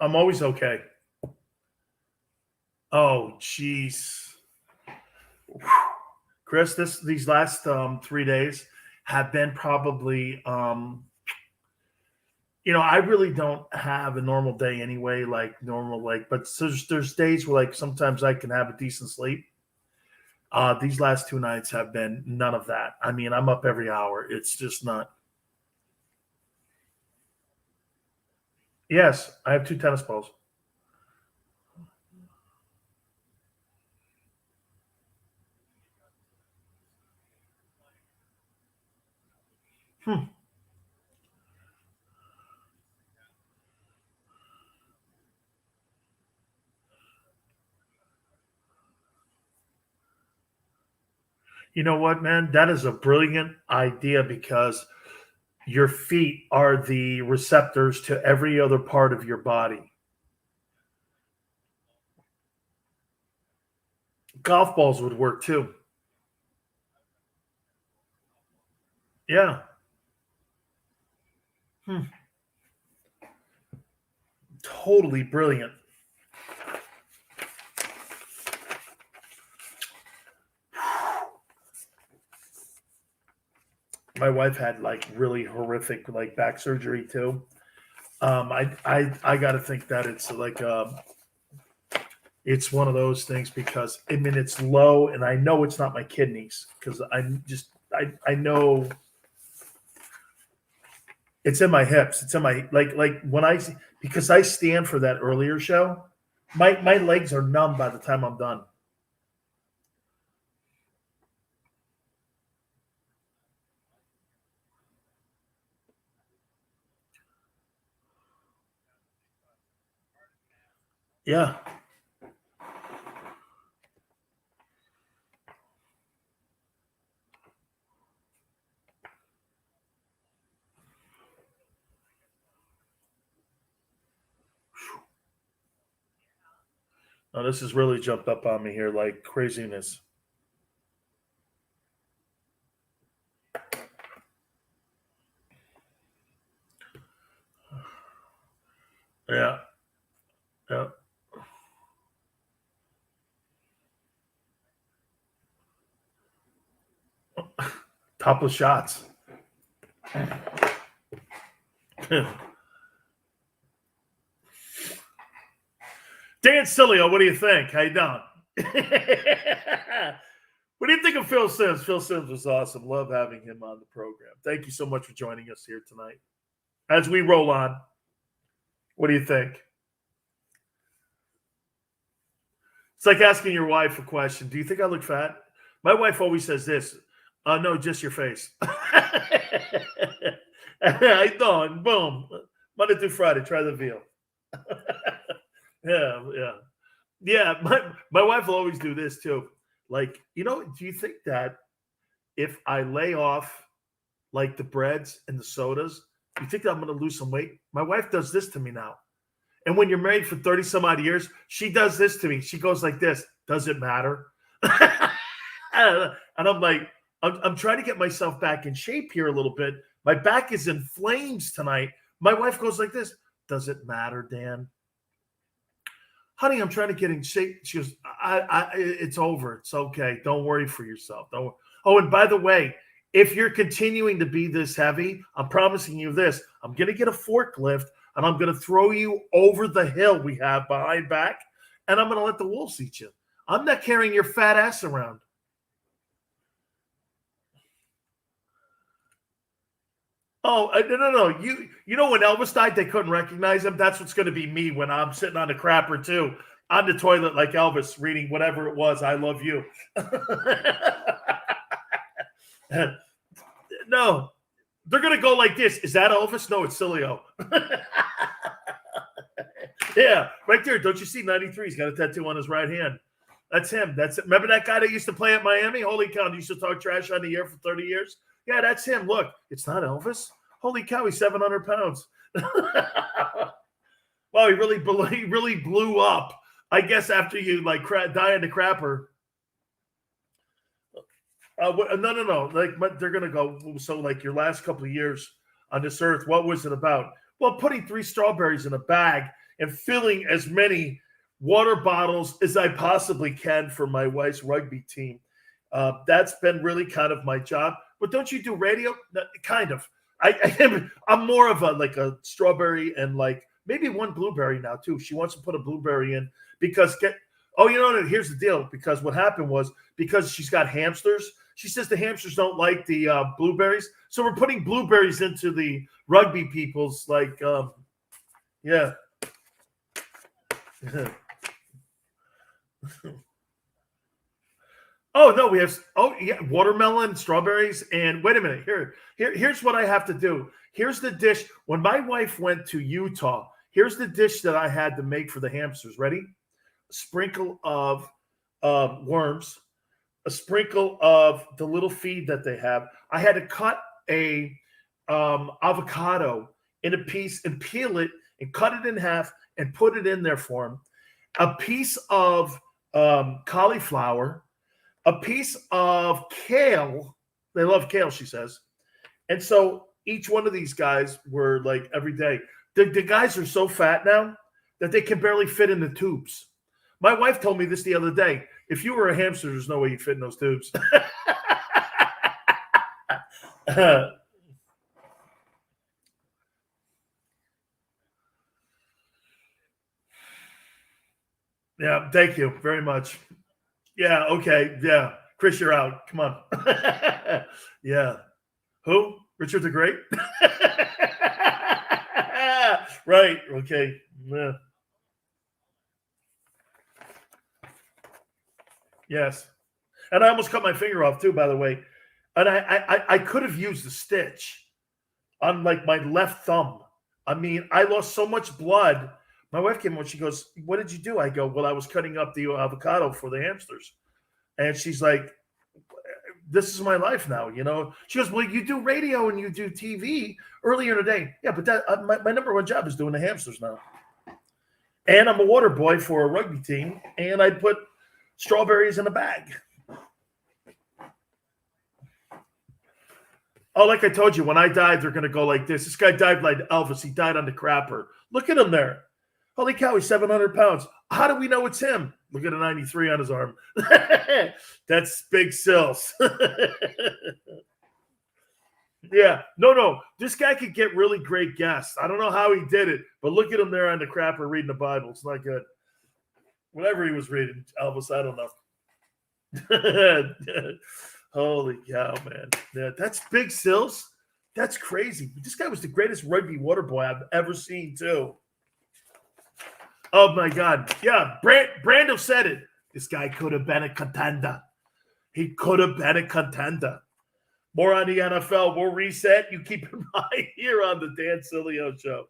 Speaker 7: I'm always okay. Oh, jeez. Chris, these last 3 days have been probably, I really don't have a normal day anyway, like normal, but there's days where like sometimes I can have a decent sleep. These last 2 nights have been none of that. I mean, I'm up every hour. It's just not. Yes, I have 2 tennis balls. You know what, man? That is a brilliant idea because your feet are the receptors to every other part of your body. Golf balls would work too. Yeah. Totally brilliant. My wife had like really horrific like back surgery too. I got to think that it's like it's one of those things because I mean it's low and I know it's not my kidneys because I know it's in my hips. It's in my like when because I stand for that earlier show, my legs are numb by the time I'm done. Yeah. Oh, this has really jumped up on me here like craziness. Yeah. Yeah. Topless shots. Dan Sileo, what do you think? How you doing? What do you think of Phil Simms? Phil Simms was awesome. Love having him on the program. Thank you so much for joining us here tonight. As we roll on, what do you think? It's like asking your wife a question. Do you think I look fat? My wife always says this. No, just your face. I don't. Boom. Monday through Friday, try the veal. Yeah. My wife will always do this too. Like, do you think that if I lay off like the breads and the sodas, you think that I'm going to lose some weight? My wife does this to me now. And when you're married for 30 some odd years, she does this to me. She goes like this. Does it matter? And I'm like, I'm trying to get myself back in shape here a little bit. My back is in flames tonight. My wife goes like this. Does it matter, Dan? Honey, I'm trying to get in shape. She goes, it's over. It's okay. Don't worry for yourself. Don't worry. Oh, and by the way, if you're continuing to be this heavy, I'm promising you this. I'm going to get a forklift, and I'm going to throw you over the hill we have behind back, and I'm going to let the wolves eat you. I'm not carrying your fat ass around. Oh, no. You know when Elvis died, they couldn't recognize him? That's what's going to be me when I'm sitting on the crapper, too. On the toilet like Elvis, reading whatever it was, I love you. No, they're going to go like this. Is that Elvis? No, it's Sileo. Yeah, right there. Don't you see 93? He's got a tattoo on his right hand. That's him. That's it. Remember that guy that used to play at Miami? Holy cow, he used to talk trash on the air for 30 years? Yeah, that's him. Look, it's not Elvis. Holy cow, he's 700 pounds. Wow, he really blew up. I guess after you die in the crapper. No. They're gonna go. So, your last couple of years on this earth, what was it about? Well, putting 3 strawberries in a bag and filling as many water bottles as I possibly can for my wife's rugby team. That's been really kind of my job. But don't you do radio? Kind of. I'm more of a strawberry and maybe one blueberry now too. She wants to put a blueberry in because here's the deal. Because what happened was because she's got hamsters. She says the hamsters don't like the blueberries, so we're putting blueberries into the rugby people's yeah. Oh no, we have watermelon, strawberries, and wait a minute. Here's what I have to do. Here's the dish. When my wife went to Utah, here's the dish that I had to make for the hamsters. Ready? A sprinkle of worms, a sprinkle of the little feed that they have. I had to cut a avocado in a piece and peel it and cut it in half and put it in there for them. A piece of cauliflower. A piece of kale. They love kale, she says. And so each one of these guys were every day. The guys are so fat now that they can barely fit in the tubes. My wife told me this the other day. If you were a hamster, there's no way you'd fit in those tubes. Yeah, thank you very much. Yeah, okay. Yeah. Chris, you're out. Come on. Yeah. Who? Richard the Great? Right. Okay. Yeah. Yes. And I almost cut my finger off too, by the way. And I could have used a stitch on my left thumb. I mean, I lost so much blood. My wife came on. She goes, "What did you do?" I go, "Well, I was cutting up the avocado for the hamsters." And she's like, "This is my life now, She goes, "Well, you do radio and you do TV earlier in the day." Yeah, but that my number one job is doing the hamsters now. And I'm a water boy for a rugby team, and I put strawberries in a bag. Oh, like I told you, when I died, they're going to go like this. This guy died like Elvis. He died on the crapper. Look at him there. Holy cow, he's 700 pounds. How do we know it's him? Look at a 93 on his arm. That's Big Sills. Yeah. No. This guy could get really great guests. I don't know how he did it, but look at him there on the crapper reading the Bible. It's not good. Whatever he was reading, Elvis, I don't know. Holy cow, man. Yeah, that's Big Sills. That's crazy. This guy was the greatest rugby water boy I've ever seen, too. Oh, my God. Yeah, Brando said it. This guy could have been a contender. He could have been a contender. More on the NFL. We'll reset. You keep in mind here on the Dan Sileo Show.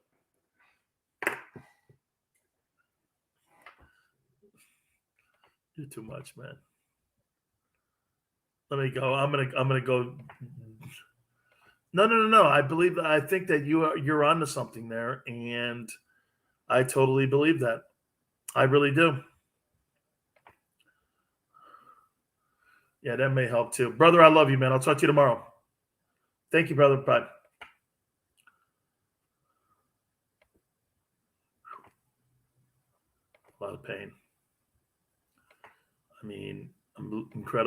Speaker 7: You're too much, man. Let me go. I'm gonna go. No. I think that you're onto something there, and I totally believe that. I really do. Yeah, that may help too. Brother, I love you, man. I'll talk to you tomorrow. Thank you, brother. Bye. A lot of pain. I mean, I'm incredible.